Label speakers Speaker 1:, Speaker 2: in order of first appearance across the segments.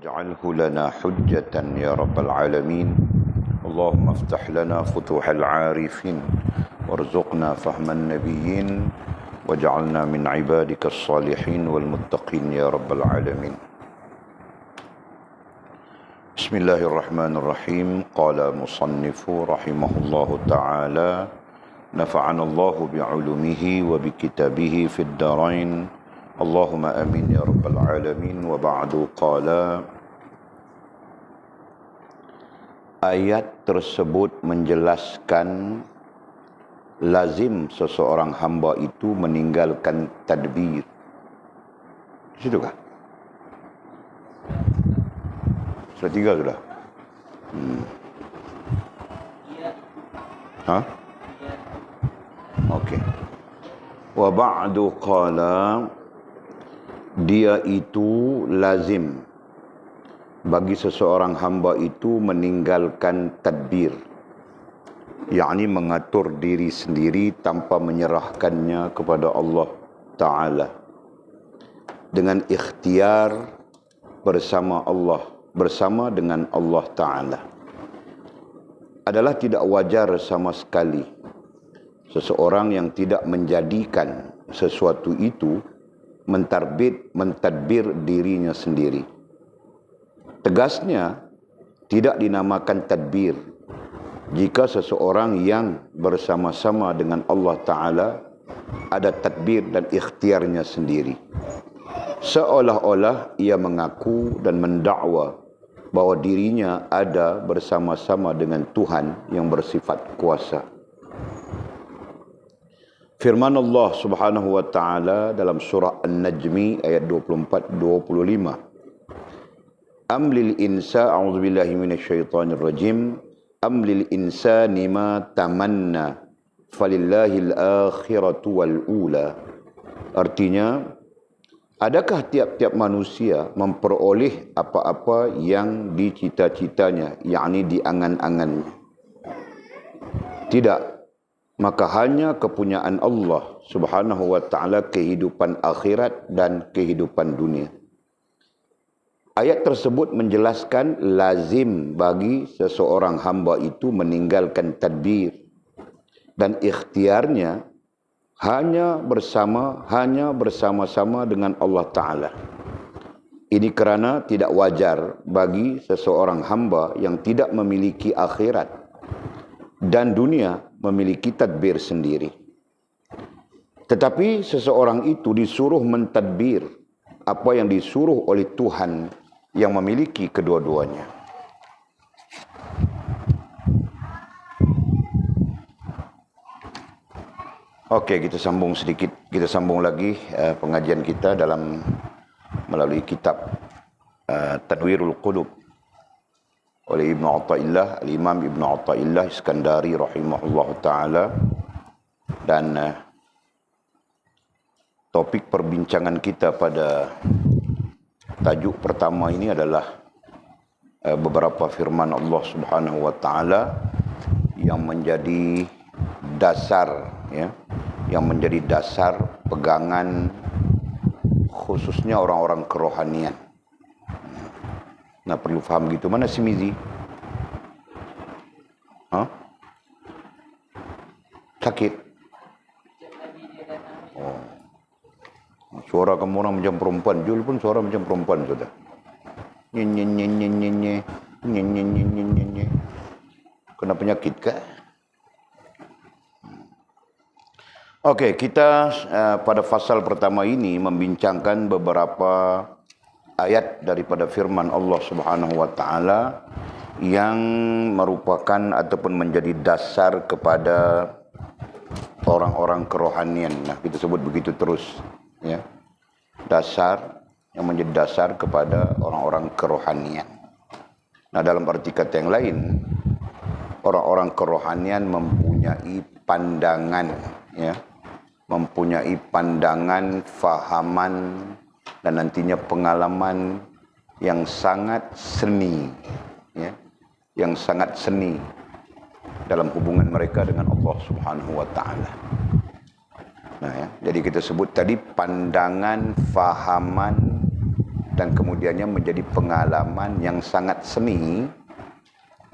Speaker 1: واجعله لنا حجة يا رب العالمين. اللهم افتح لنا فتوح العارفين وارزقنا فهم النبيين واجعلنا من عبادك الصالحين والمتقين يا رب العالمين. بسم الله الرحمن الرحيم. قال مصنف رحمه الله تعالى: نفعنا الله بعلومه وبكتابه في الدارين اللهم آمين يا رب العالمين. وبعد قال, ayat tersebut menjelaskan lazim seseorang hamba itu meninggalkan tadbir. Situ kah? Sudah 3 sudah? Hah? Okey. Wa ba'du qala, dia itu lazim bagi seseorang hamba itu meninggalkan tadbir, yakni mengatur diri sendiri tanpa menyerahkannya kepada Allah Ta'ala dengan ikhtiar bersama dengan Allah Ta'ala. Adalah tidak wajar sama sekali seseorang yang tidak menjadikan sesuatu itu mentadbir dirinya sendiri. Tegasnya, tidak dinamakan tadbir jika seseorang yang bersama-sama dengan Allah Ta'ala ada tadbir dan ikhtiarnya sendiri, seolah-olah ia mengaku dan mendakwa bahwa dirinya ada bersama-sama dengan Tuhan yang bersifat kuasa. Firman Allah Subhanahu wa Ta'ala dalam surah An-Najmi ayat 24-25. Amlil insa, a'udzubillahi minasyaitonir rajim. Amlil insani ma tamanna falillahil akhiratu wal ula. Artinya, adakah tiap-tiap manusia memperoleh apa-apa yang dicita-citanya, yakni diangan-angannya? Tidak. Maka hanya kepunyaan Allah Subhanahu wa Ta'ala kehidupan akhirat dan kehidupan dunia. Ayat tersebut menjelaskan lazim bagi seseorang hamba itu meninggalkan tadbir dan ikhtiarnya hanya bersama-sama dengan Allah Ta'ala. Ini kerana tidak wajar bagi seseorang hamba yang tidak memiliki akhirat dan dunia memiliki tadbir sendiri. Tetapi seseorang itu disuruh mentadbir apa yang disuruh oleh Tuhan yang memiliki kedua-duanya. Okey, kita sambung sedikit. Kita sambung lagi pengajian kita dalam melalui kitab Tadwirul Qulub oleh Ibn Atta'illah, Al-Imam Ibn Atta'illah Iskandari rahimahullah ta'ala. Dan topik perbincangan kita pada tajuk pertama ini adalah beberapa firman Allah Subhanahu wa Ta'ala yang menjadi dasar, ya, yang menjadi dasar pegangan khususnya orang-orang kerohanian. Nah, perlu faham gitu. Mana si Mizi? Sakit? Oh. Suara kamu orang macam perempuan. Jul pun suara macam perempuan sudah. Nye. Kena penyakit kah? Okey, kita pada fasal pertama ini membincangkan beberapa ayat daripada firman Allah Subhanahu wa Ta'ala yang merupakan ataupun menjadi dasar kepada orang-orang kerohanian. Nah, kita sebut begitu terus, ya. Dasar yang menjadi dasar kepada orang-orang kerohanian. Nah, dalam arti kata yang lain, orang-orang kerohanian mempunyai pandangan, ya, mempunyai pandangan, fahaman dan nantinya pengalaman yang sangat seni, ya, yang sangat seni dalam hubungan mereka dengan Allah Subhanahu wa Ta'ala. Nah, ya, jadi kita sebut tadi pandangan, fahaman dan kemudiannya menjadi pengalaman yang sangat seni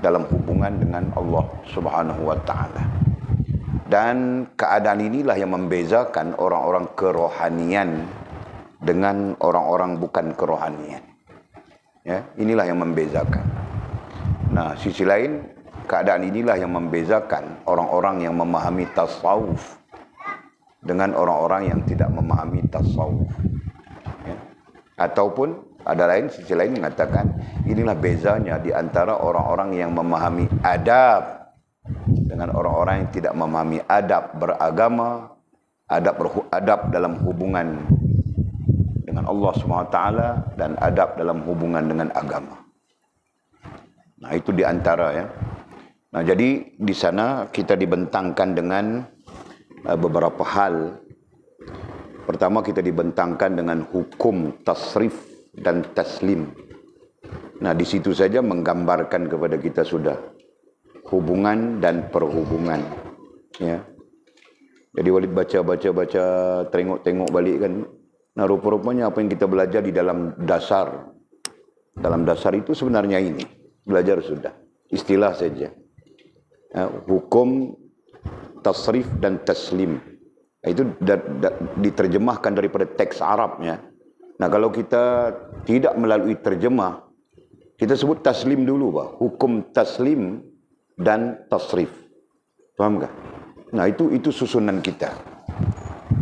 Speaker 1: dalam hubungan dengan Allah Subhanahu wa taala. Dan keadaan inilah yang membezakan orang-orang kerohanian dengan orang-orang bukan kerohanian. Ya, inilah yang membezakan. Nah, sisi lain, keadaan inilah yang membezakan orang-orang yang memahami tasawuf dengan orang-orang yang tidak memahami tasawuf. Ya. Ataupun ada sisi lain mengatakan inilah bezanya di antara orang-orang yang memahami adab dengan orang-orang yang tidak memahami adab beragama, adab dalam hubungan dengan Allah SWT dan adab dalam hubungan dengan agama. Nah, itu di antara ya. Nah, jadi di sana kita dibentangkan dengan beberapa hal. Pertama, kita dibentangkan dengan hukum tasrif dan taslim. Nah, di situ saja menggambarkan kepada kita sudah hubungan dan perhubungan. Ya. Jadi Walid baca, tengok balik kan. Nah, rupa-rupanya apa yang kita belajar di dalam dasar. Dalam dasar itu sebenarnya ini. Belajar sudah. Istilah saja. Ya, hukum tasrif dan taslim. Itu diterjemahkan daripada teks Arabnya. Nah, kalau kita tidak melalui terjemah, kita sebut taslim dulu, Pak. Hukum taslim dan tasrif. Faham tak? Nah, itu susunan kita.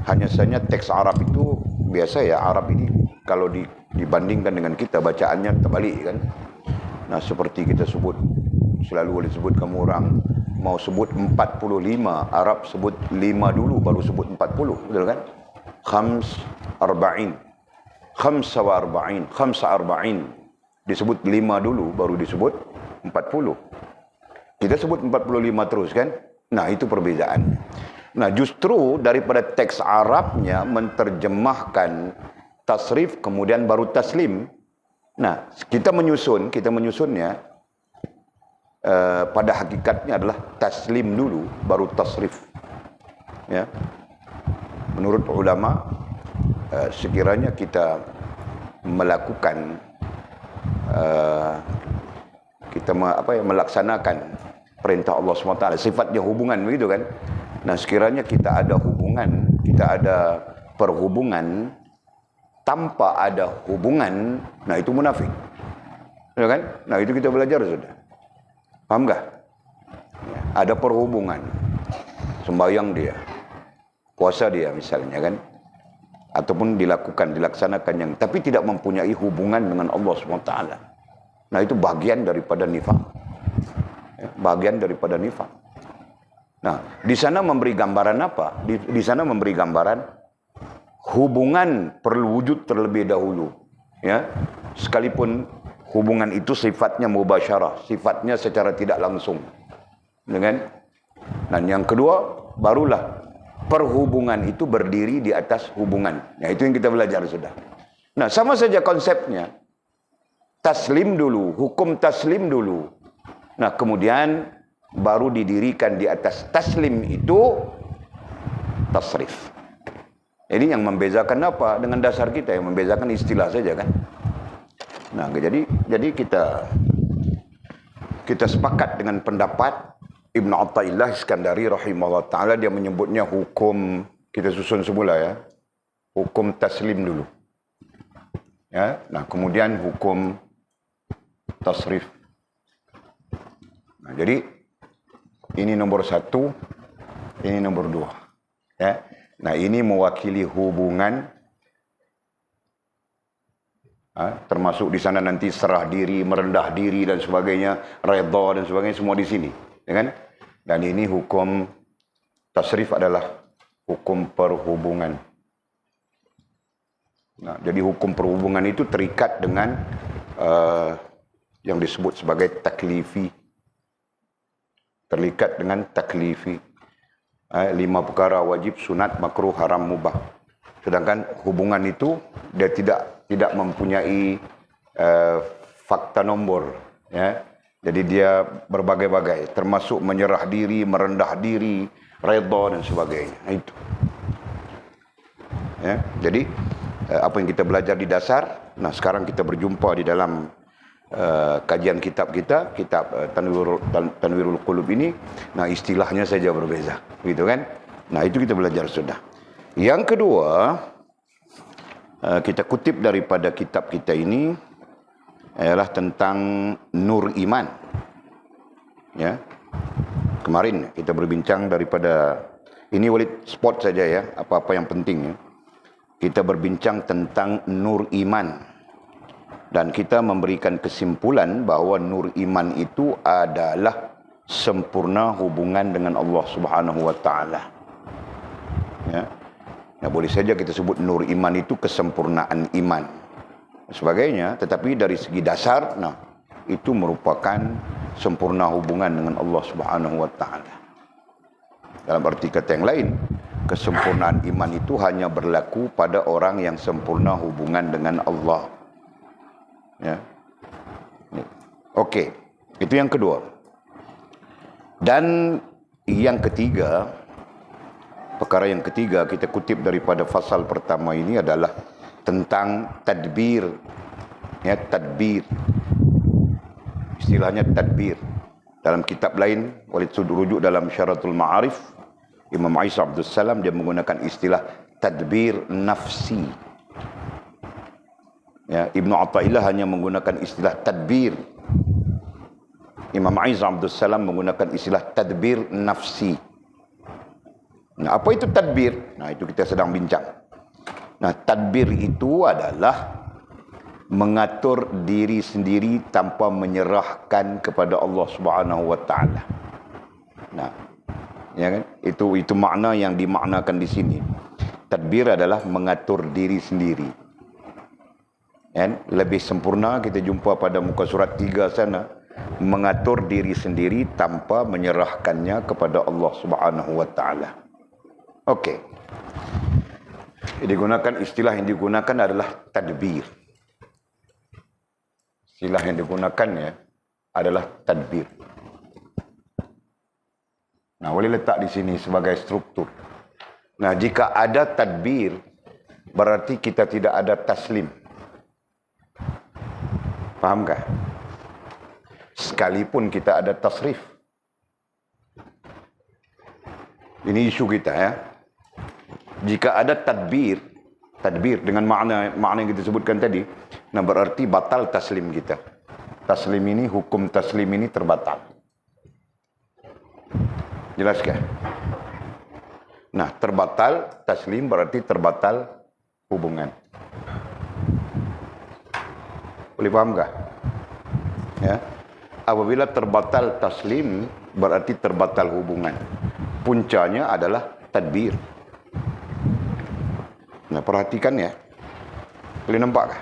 Speaker 1: Hanya saja teks Arab itu biasa ya, Arab ini kalau dibandingkan dengan kita bacaannya terbalik kan. Nah, seperti kita sebut, selalu boleh sebut kamu orang mau sebut 45, Arab sebut 5 dulu baru sebut 40, betul kan? Khams arba'in, khamsa wa arba'in, khamsa arba'in. Disebut 5 dulu baru disebut 40. Kita sebut 45 terus kan? Nah, itu perbezaannya. Nah, justru daripada teks Arabnya menterjemahkan tasrif kemudian baru taslim. Nah, kita menyusunnya pada hakikatnya adalah taslim dulu baru tasrif. Ya. Menurut ulama, sekiranya kita melakukan melaksanakan perintah Allah SWT, sifatnya hubungan begitu kan. Nah, sekiranya kita ada hubungan, kita ada perhubungan tanpa ada hubungan, nah itu munafik. Ya kan? Nah, itu kita belajar sudah. Paham tak? Ya, ada perhubungan. Sembahyang dia, puasa dia misalnya kan, ataupun dilaksanakan yang tapi tidak mempunyai hubungan dengan Allah SWT. Nah, itu bagian daripada nifaq. Ya, bagian daripada nifaq. Nah, di sana memberi gambaran apa? Di sana memberi gambaran hubungan perlu wujud terlebih dahulu. Ya, sekalipun hubungan itu sifatnya mubasyarah, sifatnya secara tidak langsung. Dengan dan yang kedua, barulah perhubungan itu berdiri di atas hubungan. Nah, itu yang kita belajar sudah. Nah, sama saja konsepnya. Taslim dulu, hukum taslim dulu. Nah, kemudian baru didirikan di atas taslim itu tasrif. Ini yang membezakan apa dengan dasar kita, yang membezakan istilah saja kan. Nah, jadi kita sepakat dengan pendapat Ibn Athaillah Iskandari rahimahullah ta'ala. Dia menyebutnya hukum, kita susun semula ya, hukum taslim dulu ya. Nah, kemudian hukum tasrif. Nah, jadi ini nomor 1, ini nomor 2 ya. Nah, ini mewakili hubungan, termasuk di sana nanti serah diri, merendah diri dan sebagainya, redha dan sebagainya, semua di sini, ya kan? Dan ini hukum tasrif adalah hukum perhubungan. Nah, jadi hukum perhubungan itu terikat dengan yang disebut sebagai taklifi. Terikat dengan taklifi. 5 perkara wajib, sunat, makruh, haram, mubah. Sedangkan hubungan itu dia tidak mempunyai fakta nombor, ya. Jadi dia berbagai-bagai, termasuk menyerah diri, merendah diri, redha dan sebagainya. Nah, itu. Ya, jadi apa yang kita belajar di dasar, Nah, sekarang kita berjumpa di dalam kajian kitab kita, kitab Tanwirul Qulub ini. Nah, istilahnya saja berbeza, gitu kan? Nah, itu kita belajar sudah. Yang kedua, kita kutip daripada kitab kita ini ialah tentang nur iman. Ya. Kemarin kita berbincang daripada ini Walid spot saja ya, apa-apa yang penting ya. Kita berbincang tentang nur iman. Dan kita memberikan kesimpulan bahawa nur iman itu adalah sempurna hubungan dengan Allah Subhanahu wa taala. Ya. Nah, boleh saja kita sebut nur iman itu kesempurnaan iman sebagainya, tetapi dari segi dasar, nah, itu merupakan sempurna hubungan dengan Allah Subhanahu wa taala. Dalam arti kata yang lain, kesempurnaan iman itu hanya berlaku pada orang yang sempurna hubungan dengan Allah. Ya. Okey, itu yang kedua. Dan yang ketiga, perkara yang ketiga kita kutip daripada fasal pertama ini adalah tentang tadbir. Ya, tadbir. Istilahnya tadbir. Dalam kitab lain, Walid Sud rujuk dalam Syaratul Ma'arif, Imam Isa Abdul Salam dia menggunakan istilah tadbir nafsi. Ya, Ibnu Athaillah hanya menggunakan istilah tadbir. Imam Isa Abdul Salam menggunakan istilah tadbir nafsi. Nah, apa itu tadbir? Nah, itu kita sedang bincang. Nah, tadbir itu adalah mengatur diri sendiri tanpa menyerahkan kepada Allah Subhanahu wa taala. Nah, ya kan? Itu makna yang dimaknakan di sini. Tadbir adalah mengatur diri sendiri. Dan lebih sempurna kita jumpa pada muka surat 3 sana, mengatur diri sendiri tanpa menyerahkannya kepada Allah Subhanahu wa taala. Okey. Istilah yang digunakan adalah tadbir. Istilah yang digunakannya adalah tadbir. Nah, boleh letak di sini sebagai struktur. Nah, jika ada tadbir, berarti kita tidak ada taslim. Fahamkah? Sekalipun kita ada tasrif. Ini isu kita ya. Jika ada tadbir dengan makna yang kita sebutkan tadi, nah berarti batal taslim kita. Taslim ini, hukum taslim ini terbatal. Jelaskah? Nah, terbatal taslim berarti terbatal hubungan. Boleh fahamkah? Ya. Apabila terbatal taslim berarti terbatal hubungan. Puncanya adalah tadbir. Nah, perhatikan ya. Boleh nampak kah?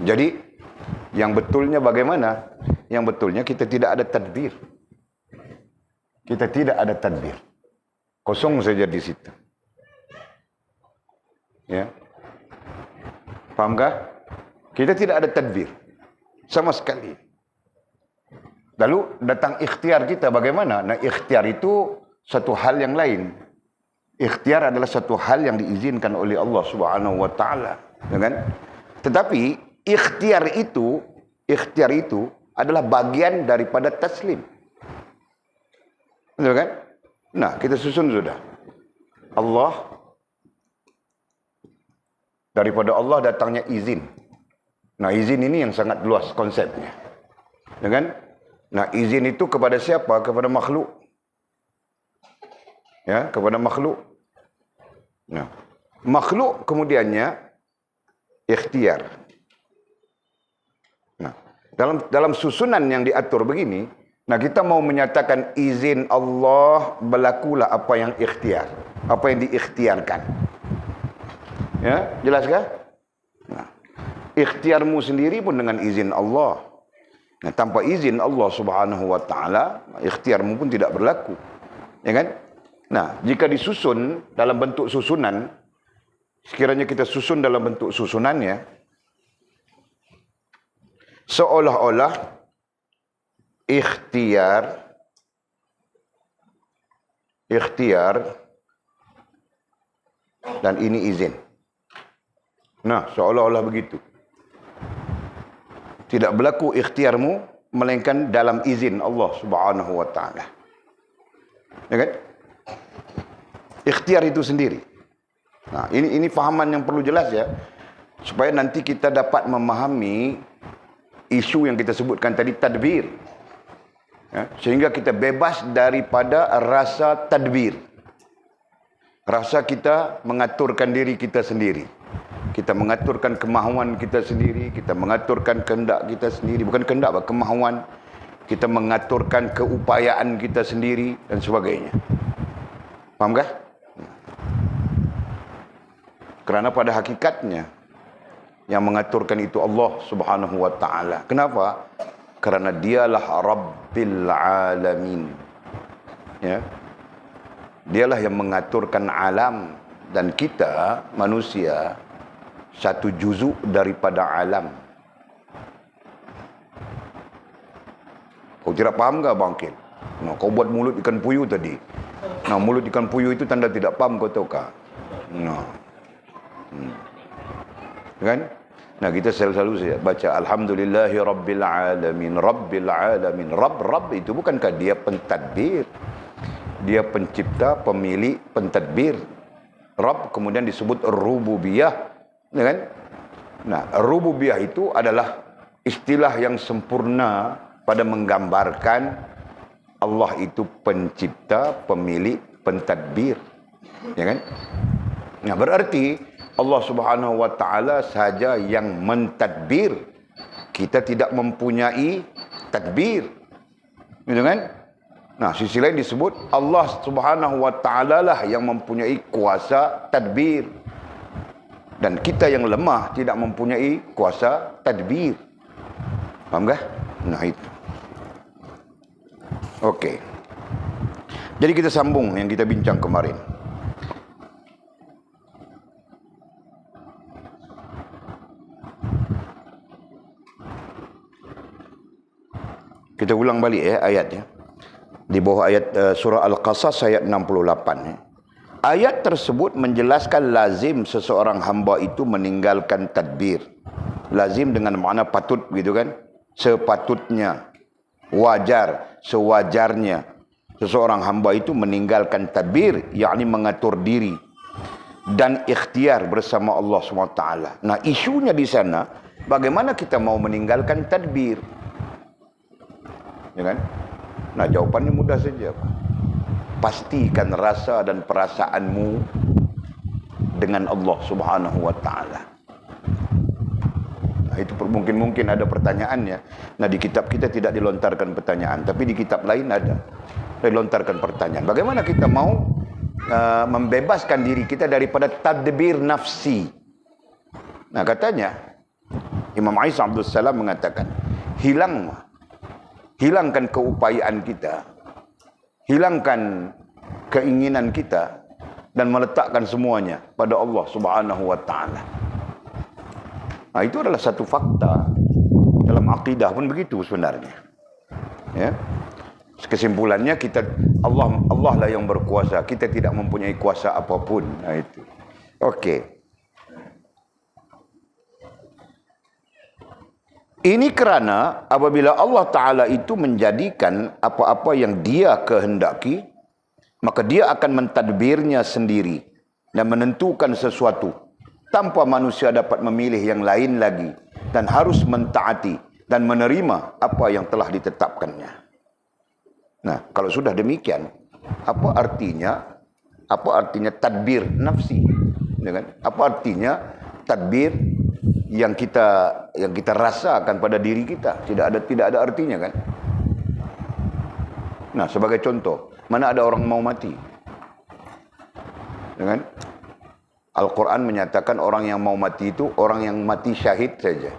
Speaker 1: Jadi, yang betulnya bagaimana? Yang betulnya kita tidak ada tadbir. Kita tidak ada tadbir. Kosong saja di situ. Ya. Fahamkah? Kita tidak ada tadbir. Sama sekali. Lalu datang ikhtiar kita bagaimana? Nah, ikhtiar itu satu hal yang lain. Ikhtiar adalah satu hal yang diizinkan oleh Allah Subhanahu wa taala, ya kan? Tetapi ikhtiar itu adalah bagian daripada taslim. Betul kan? Nah, kita susun sudah. Allah, daripada Allah datangnya izin. Nah, izin ini yang sangat luas konsepnya. Ya kan? Nah, izin itu kepada siapa? Kepada makhluk. Ya, kepada makhluk. Nah, makhluk kemudiannya ikhtiar. Nah, dalam susunan yang diatur begini, nah kita mau menyatakan izin Allah, berlakulah apa yang ikhtiar, apa yang diikhtiarkan. Ya, jelaskah? Nah, ikhtiarmu sendiri pun dengan izin Allah. Nah, tanpa izin Allah Subhanahu wa taala, ikhtiarmu pun tidak berlaku. Ya kan? Nah, jika disusun dalam bentuk susunan, sekiranya kita susun dalam bentuk susunannya, seolah-olah ikhtiar dan ini izin. Nah, seolah-olah begitu. Tidak berlaku ikhtiarmu melainkan dalam izin Allah Subhanahu wa taala. Ya kan? Ikhtiar itu sendiri. Nah, ini fahaman yang perlu jelas ya, supaya nanti kita dapat memahami isu yang kita sebutkan tadi, tadbir. Ya, sehingga kita bebas daripada rasa tadbir. Rasa kita mengaturkan diri kita sendiri. Kita mengaturkan kemahuan kita sendiri, kita mengaturkan kehendak kita sendiri, bukan kehendak, kemahuan. Kita mengaturkan keupayaan kita sendiri dan sebagainya. Faham kah? Kerana pada hakikatnya yang mengaturkan itu Allah Subhanahu wa taala. Kenapa? Kerana dialah Rabbil Alamin. Ya. Dialah yang mengaturkan alam, dan kita manusia satu juzuk daripada alam. Kau tidak faham ke bangkit? Nah, kau buat mulut ikan puyuh tadi. Nah, mulut ikan puyuh itu tanda tidak paham, kau tahu kah? Nah. Kan? Nah, kita selalu baca Alhamdulillahi Rabbil Alamin, Rabbil Alamin. Rabb itu bukankah dia pentadbir? Dia pencipta, pemilik, pentadbir. Rabb kemudian disebut rububiyah, ya kan? Nah, rububiyah itu adalah istilah yang sempurna pada menggambarkan Allah itu pencipta, pemilik, pentadbir, ya kan? Nah, berarti Allah Subhanahu wa taala saja yang mentadbir. Kita tidak mempunyai tadbir. Gitu kan? Nah, sisi lain disebut Allah Subhanahu wa taala lah yang mempunyai kuasa tadbir. Dan kita yang lemah tidak mempunyai kuasa tadbir. Faham tak? Nah, itu. Okey. Jadi kita sambung yang kita bincang kemarin. Kita ulang balik ayatnya. Di bawah ayat surah Al-Qasas ayat 68. Ayat tersebut menjelaskan lazim seseorang hamba itu meninggalkan tadbir. Lazim dengan makna patut, gitu kan? Sepatutnya, wajar, sewajarnya seseorang hamba itu meninggalkan tadbir, yakni mengatur diri dan ikhtiar bersama Allah SWT. Nah, isunya di sana, bagaimana kita mau meninggalkan tadbir? Ya kan? Nah, jawapannya mudah saja. Pastikan rasa dan perasaanmu dengan Allah Subhanahu wa taala. Nah, itu mungkin ada pertanyaannya. Nah, di kitab kita tidak dilontarkan pertanyaan, tapi di kitab lain ada dilontarkan pertanyaan. Bagaimana kita mau membebaskan diri kita daripada tadbir nafsi? Nah, katanya Imam Isa Abdul Salam mengatakan, hilangkan keupayaan kita, hilangkan keinginan kita, dan meletakkan semuanya pada Allah Subhanahu wa taala. Nah, itu adalah satu fakta dalam akidah pun begitu sebenarnya. Ya. Kesimpulannya Allah lah yang berkuasa, kita tidak mempunyai kuasa apapun. Nah, itu. Okey. Ini kerana apabila Allah Ta'ala itu menjadikan apa-apa yang dia kehendaki, maka dia akan mentadbirnya sendiri dan menentukan sesuatu tanpa manusia dapat memilih yang lain lagi, dan harus mentaati dan menerima apa yang telah ditetapkannya. Nah, kalau sudah demikian, apa artinya tadbir nafsi? Apa artinya tadbir yang kita rasakan pada diri kita? Tidak ada artinya, kan? Nah, sebagai contoh, mana ada orang mau mati? Kan? Al-Quran menyatakan orang yang mau mati itu orang yang mati syahid saja.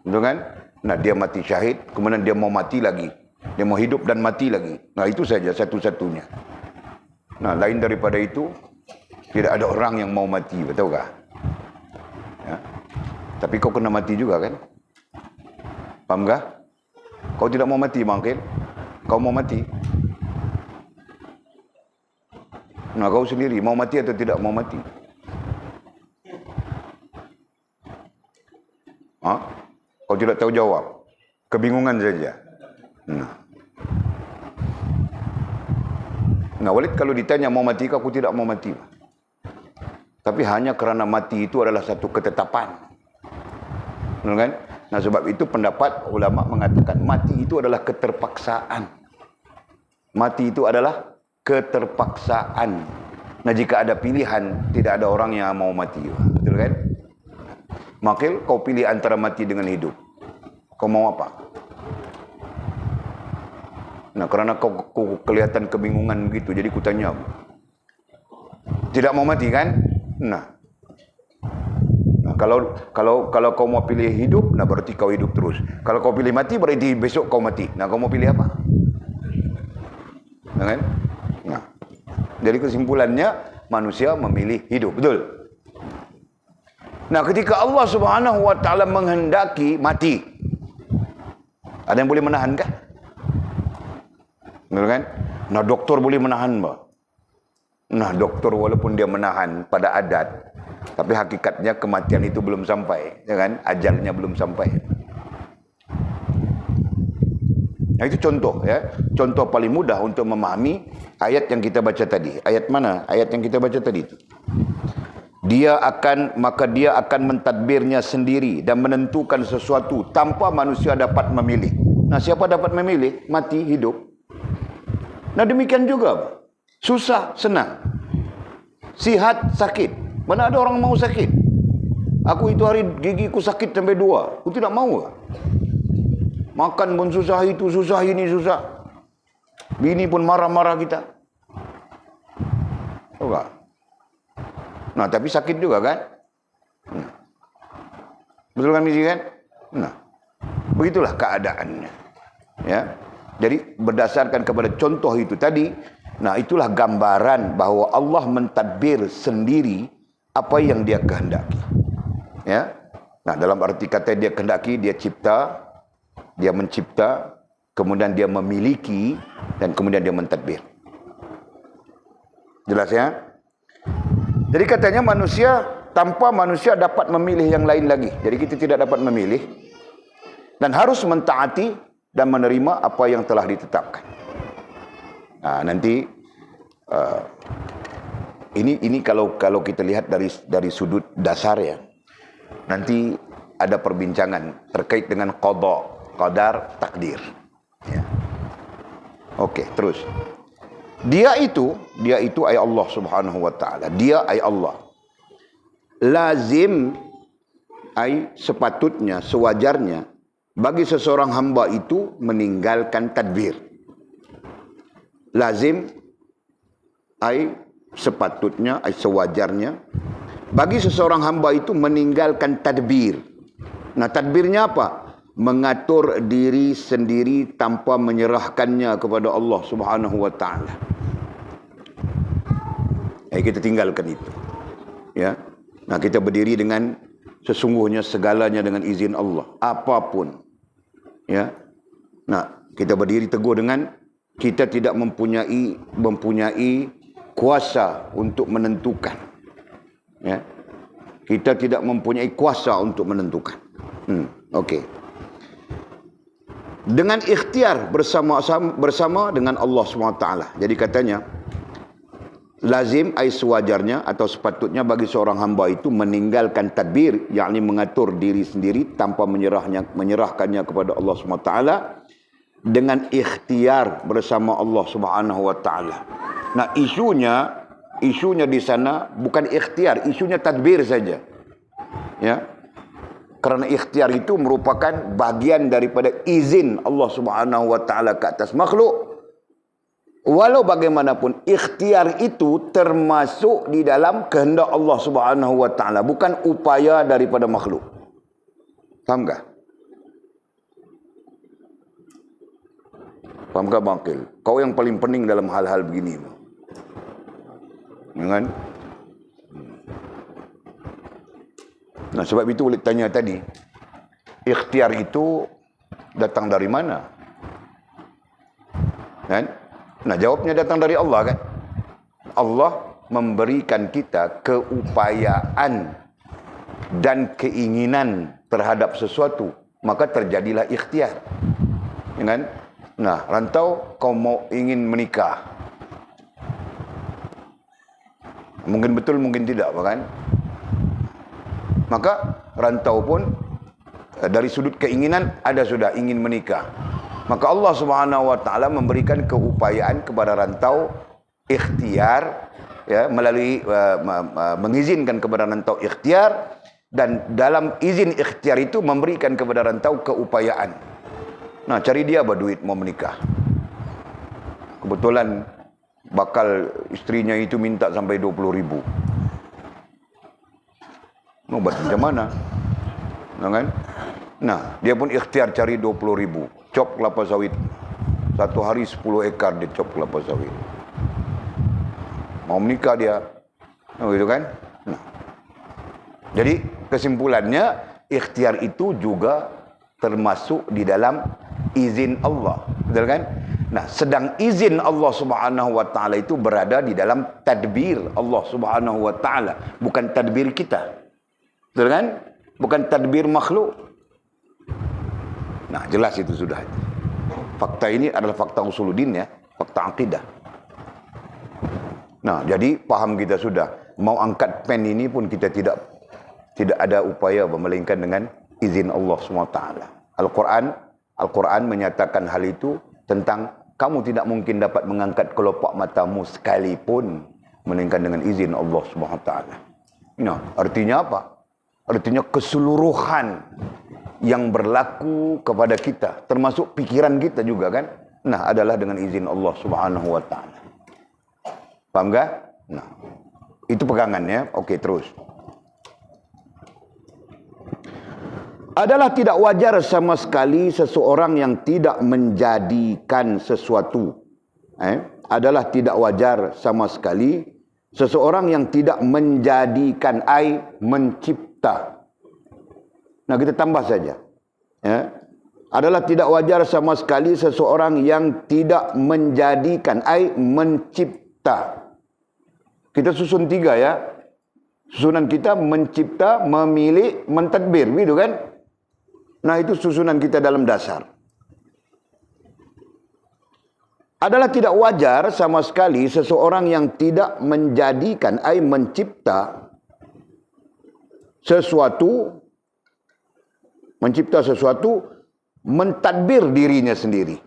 Speaker 1: Nah, kan? Nah, dia mati syahid, kemudian dia mau mati lagi, dia mau hidup dan mati lagi. Nah, itu saja satu-satunya. Nah, lain daripada itu tidak ada orang yang mau mati, betulkah? Ya. Tapi kau kena mati juga, kan? Faham kah? Kau tidak mau mati, mungkin kau mau mati. Nah, kau sendiri mau mati atau tidak mau mati? Ha? Kau tidak tahu jawab. Kebingungan saja. Nah, Walid, kalau ditanya mau mati ke, aku tidak mau mati. Tapi hanya kerana mati itu adalah satu ketetapan. Benar kan? Nah, sebab itu pendapat ulama mengatakan mati itu adalah keterpaksaan. Mati itu adalah keterpaksaan. Nah, jika ada pilihan, tidak ada orang yang mau mati. Betul kan? Makil, kau pilih antara mati dengan hidup. Kau mau apa? Nah, kerana kau kelihatan kebingungan begitu, jadi ku tanya. Tidak mau mati kan? Nah, kalau kau mau pilih hidup, nah berarti kau hidup terus. Kalau kau pilih mati, berarti besok kau mati. Nah, kau mau pilih apa? Nah, kan? Nah, jadi kesimpulannya manusia memilih hidup, betul? Nah, ketika Allah Subhanahu wa taala menghendaki mati, ada yang boleh menahan kah? Betul kan? Nah, doktor boleh menahan, Mbak. Nah, doktor walaupun dia menahan pada adat, tapi hakikatnya kematian itu belum sampai, ya kan? Ajalnya belum sampai. Nah, itu contoh, ya. Contoh paling mudah untuk memahami ayat yang kita baca tadi. Ayat mana? Ayat yang kita baca tadi itu. Maka dia akan mentadbirnya sendiri dan menentukan sesuatu tanpa manusia dapat memilih. Nah, siapa dapat memilih? Mati, hidup. Nah, demikian juga. Susah, senang. Sihat, sakit. Mana ada orang mau sakit? Aku itu hari gigiku sakit sampai 2. Aku tidak mau. Makan pun susah, itu susah, ini susah. Bini pun marah-marah kita. Tahu tak? Nah, tapi sakit juga kan? Betul kan, misi kan? Nah, begitulah keadaannya. Ya. Jadi berdasarkan kepada contoh itu tadi, nah itulah gambaran bahawa Allah mentadbir sendiri apa yang dia kehendaki. Ya. Nah, dalam arti kata dia kehendaki, dia cipta, dia mencipta, kemudian dia memiliki, dan kemudian dia mentadbir. Jelas ya? Jadi katanya manusia, tanpa manusia dapat memilih yang lain lagi. Jadi kita tidak dapat memilih dan harus mentaati dan menerima apa yang telah ditetapkan. Nah, nanti ini kalau kita lihat dari sudut dasar ya, nanti ada perbincangan terkait dengan qada, qadar, takdir. Ya. Oke, terus. Dia itu ay Allah Subhanahu wa taala. Dia ay Allah. Lazim ay sepatutnya, sewajarnya bagi seseorang hamba itu meninggalkan tadbir. Lazim ay sepatutnya, ay sewajarnya bagi seseorang hamba itu meninggalkan tadbir. Nah, tadbirnya apa? Mengatur diri sendiri tanpa menyerahkannya kepada Allah Subhanahu wa taala. Kita tinggalkan itu. Ya. Nah, kita berdiri dengan sesungguhnya segalanya dengan izin Allah, apapun. Ya. Nah, kita berdiri teguh dengan kita tidak mempunyai kuasa untuk menentukan. Ya. Kita tidak mempunyai kuasa untuk menentukan. Okey. Dengan ikhtiar bersama dengan Allah SWT. Jadi katanya lazim ay sewajarnya atau sepatutnya bagi seorang hamba itu meninggalkan tadbir, yakni mengatur diri sendiri tanpa menyerahkannya kepada Allah SWT dengan ikhtiar bersama Allah Subhanahu wa taala. Nah, isunya di sana bukan ikhtiar, isunya tadbir saja. Ya. Kerana ikhtiar itu merupakan bagian daripada izin Allah Subhanahu wa taala ke atas makhluk. Walau bagaimanapun ikhtiar itu termasuk di dalam kehendak Allah Subhanahu wa taala, bukan upaya daripada makhluk. Faham tak? Faham tak, Bangkil? Kau yang paling pening dalam hal-hal begini. Ya kan? Nah, sebab itu boleh tanya tadi, ikhtiar itu datang dari mana? Kan? Nah, jawabnya datang dari Allah kan? Allah memberikan kita keupayaan dan keinginan terhadap sesuatu, maka terjadilah ikhtiar. Ya kan? Nah, rantau kau ingin menikah. Mungkin betul, mungkin tidak, kan? Maka rantau pun dari sudut keinginan ada sudah ingin menikah. Maka Allah Subhanahu wa taala memberikan keupayaan kepada rantau ikhtiar, ya, melalui mengizinkan kepada rantau ikhtiar, dan dalam izin ikhtiar itu memberikan kepada rantau keupayaan. Nah, cari dia berduit mau menikah. Kebetulan bakal istrinya itu minta sampai 20.000. Mau buat macam mana? Nah, kan? Nah, dia pun ikhtiar cari 20.000. Cop kelapa sawit. Satu hari 10 ekar dia cop kelapa sawit. Mau menikah dia. Nah, gitu kan? Nah. Jadi, kesimpulannya, ikhtiar itu juga termasuk di dalam izin Allah. Betul kan? Nah, sedang izin Allah Subhanahu wa taala itu berada di dalam tadbir Allah Subhanahu wa taala, bukan tadbir kita. Betul kan? Bukan tadbir makhluk. Nah, jelas itu sudah. Fakta ini adalah fakta usuluddin, ya, fakta akidah. Nah, jadi paham kita sudah. Mau angkat pen ini pun kita tidak ada upaya melainkan dengan izin Allah SWT. Al-Quran menyatakan hal itu tentang kamu tidak mungkin dapat mengangkat kelopak matamu sekalipun melainkan dengan izin Allah SWT. Nah, artinya apa? Artinya keseluruhan yang berlaku kepada kita, termasuk pikiran kita juga, kan? Nah, adalah dengan izin Allah Subhanahu wa taala. Paham enggak? Nah, itu pegangannya. Oke, terus. Adalah tidak wajar sama sekali seseorang yang tidak menjadikan sesuatu. Adalah tidak wajar sama sekali seseorang yang tidak menjadikan, mencipta. Nah, kita tambah saja. Ya. Adalah tidak wajar sama sekali seseorang yang tidak menjadikan, mencipta. Kita susun 3, ya. Susunan kita mencipta, memilih, mentadbir, gitu kan? Nah, itu susunan kita dalam dasar. Adalah tidak wajar sama sekali seseorang yang tidak menjadikan, mencipta sesuatu, mentadbir dirinya sendiri.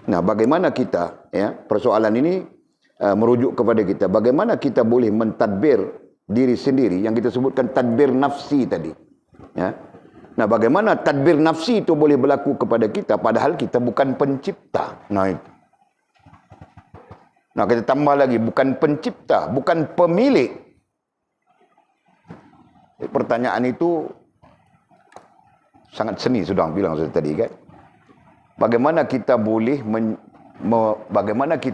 Speaker 1: Nah, bagaimana kita, ya, persoalan ini merujuk kepada kita. Bagaimana kita boleh mentadbir diri sendiri, yang kita sebutkan tadbir nafsi tadi. Ya. Nah, bagaimana tadbir nafsi itu boleh berlaku kepada kita, padahal kita bukan pencipta. Nah, itu. Nah, kita tambah lagi, bukan pencipta, bukan pemilik. Pertanyaan itu sangat seni, sudah bilang saya tadi, kan? Bagaimana kita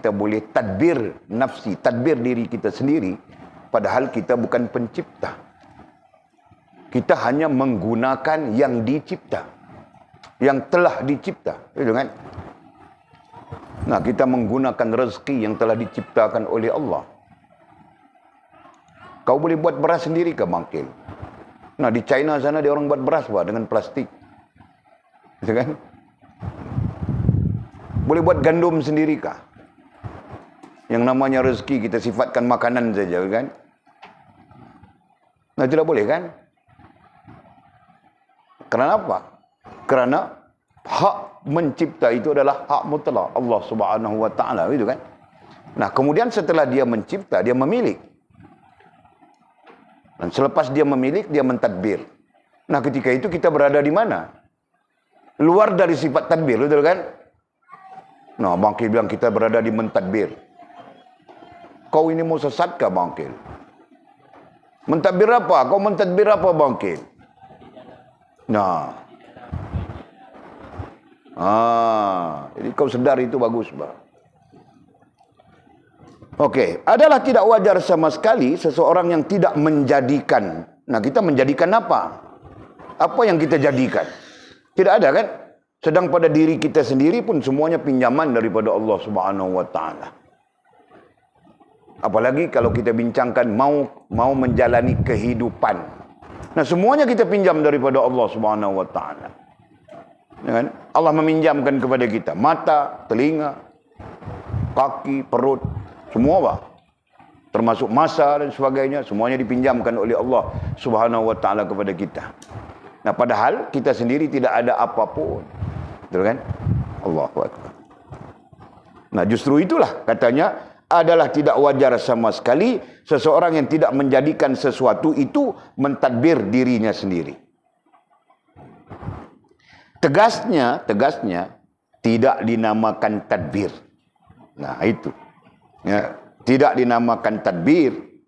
Speaker 1: boleh tadbir nafsi, tadbir diri kita sendiri, padahal kita bukan pencipta. Kita hanya menggunakan yang dicipta, yang telah dicipta, gitu kan? Nah, kita menggunakan rezeki yang telah diciptakan oleh Allah. Kau boleh buat beras sendiri ke bangkil? Nah, di China sana dia orang buat beras, Pak, dengan plastik. Gitu kan? Boleh buat gandum sendiri kah? Yang namanya rezeki kita sifatkan makanan saja, kan? Nah, tidak boleh, kan? Kerana apa? Kerana hak mencipta itu adalah hak mutlak Allah Subhanahu wa taala, gitu kan? Nah, kemudian setelah dia mencipta, dia memilih. Dan selepas dia memilih, dia mentadbir. Nah, ketika itu kita berada di mana? Luar dari sifat tadbir, betul kan? Nah, bangkil bilang kita berada di mentadbir. Kau ini mau sesat kah, bangkil? Mentadbir apa? Kau mentadbir apa, bangkil? Nah. Jadi kau sedar itu bagus, Pak. Okey, adalah tidak wajar sama sekali seseorang yang tidak menjadikan. Nah, kita menjadikan apa? Apa yang kita jadikan? Tidak ada, kan? Sedang pada diri kita sendiri pun semuanya pinjaman daripada Allah Subhanahu wa taala. Apalagi kalau kita bincangkan mau menjalani kehidupan. Nah, semuanya kita pinjam daripada Allah Subhanahu wa taala. Ya kan? Allah meminjamkan kepada kita mata, telinga, kaki, perut, semua apa? Termasuk masa dan sebagainya, semuanya dipinjamkan oleh Allah Subhanahu wa taala kepada kita. Nah, padahal kita sendiri tidak ada apapun. Betul kan? Allahu akbar. Nah, justru itulah katanya adalah tidak wajar sama sekali seseorang yang tidak menjadikan sesuatu itu mentadbir dirinya sendiri. Tegasnya tidak dinamakan tadbir. Nah, itu. Ya, tidak dinamakan tadbir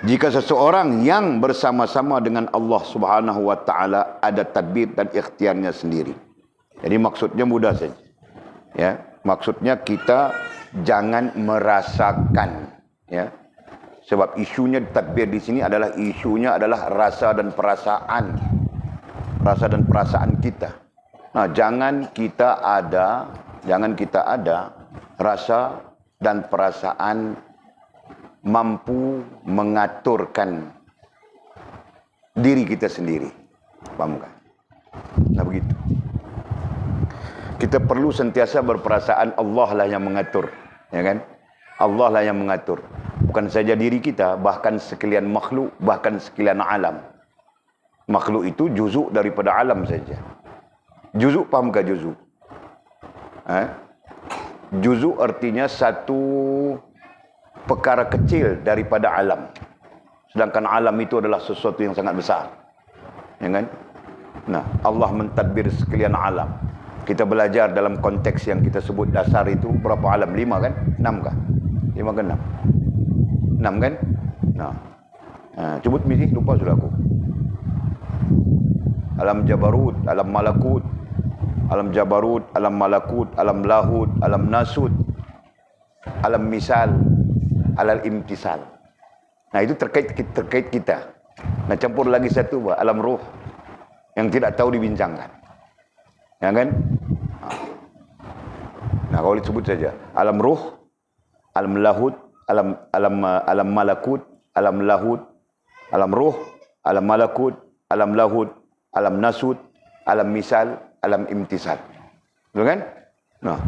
Speaker 1: jika seseorang yang bersama-sama dengan Allah Subhanahu wa taala ada tadbir dan ikhtiarnya sendiri. Jadi maksudnya mudah saja. Ya, maksudnya kita jangan merasakan, ya. Sebab isunya tadbir di sini adalah rasa dan perasaan. Rasa dan perasaan kita. Nah, jangan kita ada rasa dan perasaan mampu mengaturkan diri kita sendiri. Paham kan? Nah, begitu. Kita perlu sentiasa berperasaan Allah lah yang mengatur, ya kan? Allah lah yang mengatur. Bukan saja diri kita, bahkan sekalian makhluk, bahkan sekalian alam. Makhluk itu juzuk daripada alam saja. Juzuk, pahamkah juzuk? Juzuk artinya satu perkara kecil daripada alam. Sedangkan alam itu adalah sesuatu yang sangat besar. Ya kan? Nah, Allah mentadbir sekalian alam. Kita belajar dalam konteks yang kita sebut dasar itu berapa alam? 5 kan? 6 kah? 5 ke 6? 6 kan? Nah. Sebut misi, lupa sudah aku. Alam Jabarut, alam Malakut, alam Jabarut, alam Malakut, alam Lahut, alam Nasut, alam Misal, alam Imtisal. Nah, itu terkait kita. Nah, campur lagi satu, alam ruh yang tidak tahu dibincangkan. Ya kan? Nah, kalau disebut saja alam ruh, alam lahut, alam malakut, alam lahut, alam ruh, alam malakut, alam lahut, alam nasut, alam misal, alam imtisal. Betul kan? Nah,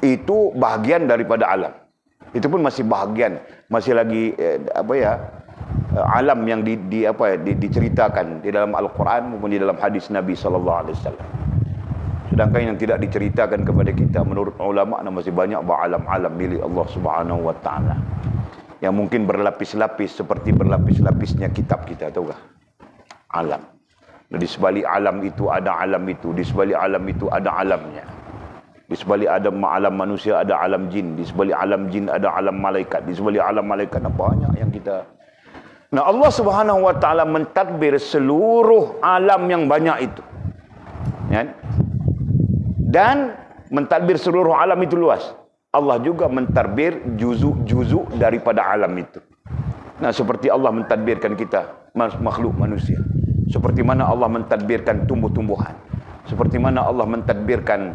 Speaker 1: itu bahagian daripada alam. Itu pun masih bahagian, masih lagi alam yang diceritakan di dalam Al-Quran maupun di dalam hadis Nabi SAW. Sedangkan yang tidak diceritakan kepada kita menurut ulama masih banyak alam-alam milik Allah Subhanahu wa taala. Yang mungkin berlapis-lapis seperti berlapis-lapisnya kitab kita, tahu tak? Alam. Di sebalik alam itu ada alam itu, di sebalik alam itu ada alamnya. Di sebalik alam manusia ada alam jin, di sebalik alam jin ada alam malaikat, di sebalik alam malaikat banyak yang kita. Nah, Allah Subhanahu wa taala mentadbir seluruh alam yang banyak itu. Ya? Dan mentadbir seluruh alam itu luas. Allah juga mentadbir juzuk-juzuk daripada alam itu. Nah, seperti Allah mentadbirkan kita makhluk manusia. Seperti mana Allah mentadbirkan tumbuh-tumbuhan. Seperti mana Allah mentadbirkan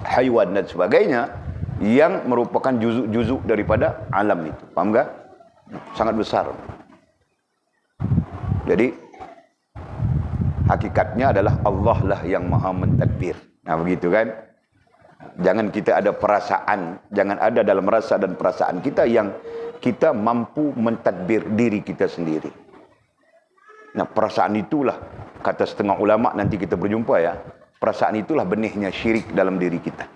Speaker 1: haiwan dan sebagainya yang merupakan juzuk-juzuk daripada alam itu. Paham tak? Sangat besar. Jadi hakikatnya adalah Allah lah yang maha mentadbir. Nah, begitu kan? Jangan kita ada perasaan, jangan ada dalam rasa dan perasaan kita yang kita mampu mentadbir diri kita sendiri. Nah, perasaan itulah, kata setengah ulama, nanti kita berjumpa ya, perasaan itulah benihnya syirik dalam diri kita.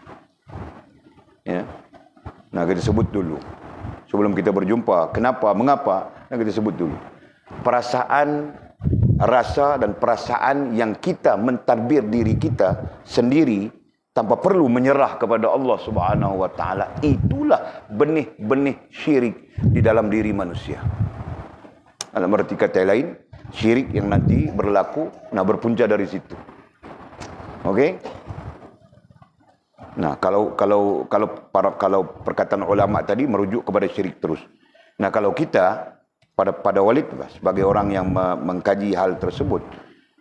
Speaker 1: Ya. Nah, kita sebut dulu. Sebelum kita berjumpa, kenapa, mengapa, nah, kita sebut dulu. Perasaan, rasa dan perasaan yang kita mentadbir diri kita sendiri tanpa perlu menyerah kepada Allah Subhanahu wa taala, itulah benih-benih syirik di dalam diri manusia. Dalam arti kata lain, syirik yang nanti berlaku, nah berpunca dari situ. Okey? Nah, kalau perkataan ulama tadi merujuk kepada syirik terus. Nah, kalau kita pada Walid sebagai orang yang mengkaji hal tersebut,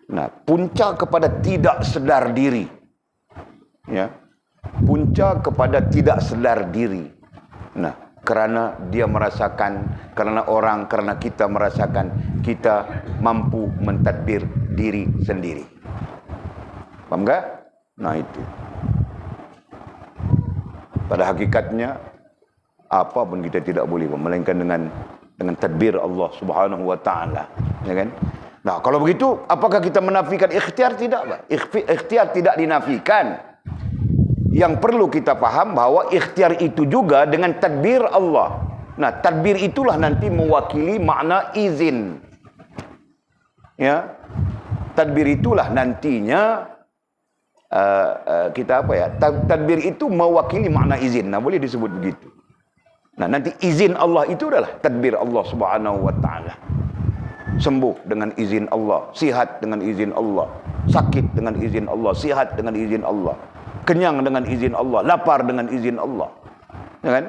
Speaker 1: nah, punca kepada tidak sedar diri, ya, punca kepada tidak sedar diri. Nah, kerana dia merasakan, kerana orang, kerana kita merasakan kita mampu mentadbir diri sendiri. Faham tak? Nah itu. Pada hakikatnya apa pun kita tidak boleh melainkan dengan tadbir Allah Subhanahu wa taala, ya kan? Nah, kalau begitu apakah kita menafikan ikhtiar? Tidak, Pak. Ikhtiar tidak dinafikan. Yang perlu kita paham bahawa ikhtiar itu juga dengan tadbir Allah. Nah, tadbir itulah nanti mewakili makna izin. Ya. Tadbir itulah nantinya kita apa ya? Tadbir itu mewakili makna izin. Nah, boleh disebut begitu. Nah, nanti izin Allah itu adalah tadbir Allah Subhanahu wa taala. Sembuh dengan izin Allah, sihat dengan izin Allah, sakit dengan izin Allah, sihat dengan izin Allah, kenyang dengan izin Allah, lapar dengan izin Allah. Ya kan?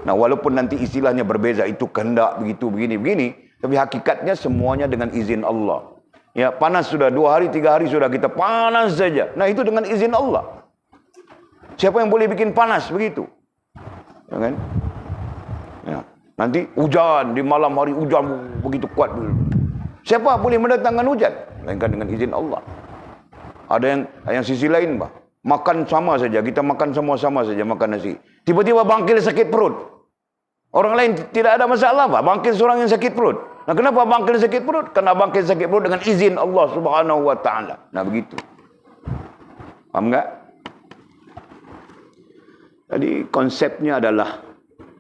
Speaker 1: Nah, walaupun nanti istilahnya berbeza, itu kehendak begitu begini, tapi hakikatnya semuanya dengan izin Allah. Ya, panas sudah 2 hari 3 hari sudah kita panas saja. Nah, itu dengan izin Allah. Siapa yang boleh bikin panas begitu? Ya kan? Ya. Nanti hujan di malam hari, hujan begitu kuat. Siapa boleh mendatangkan hujan? Melainkan dengan izin Allah. Ada yang sisi lain, Pak. Makan sama saja, kita makan sama-sama saja makan nasi. Tiba-tiba bangkil sakit perut. Orang lain tidak ada masalah, Pak. Bangkil seorang yang sakit perut. Nah, kenapa bangkil sakit perut? Karena bangkil sakit perut dengan izin Allah Subhanahu wa taala. Nah, begitu. Paham enggak? Jadi konsepnya adalah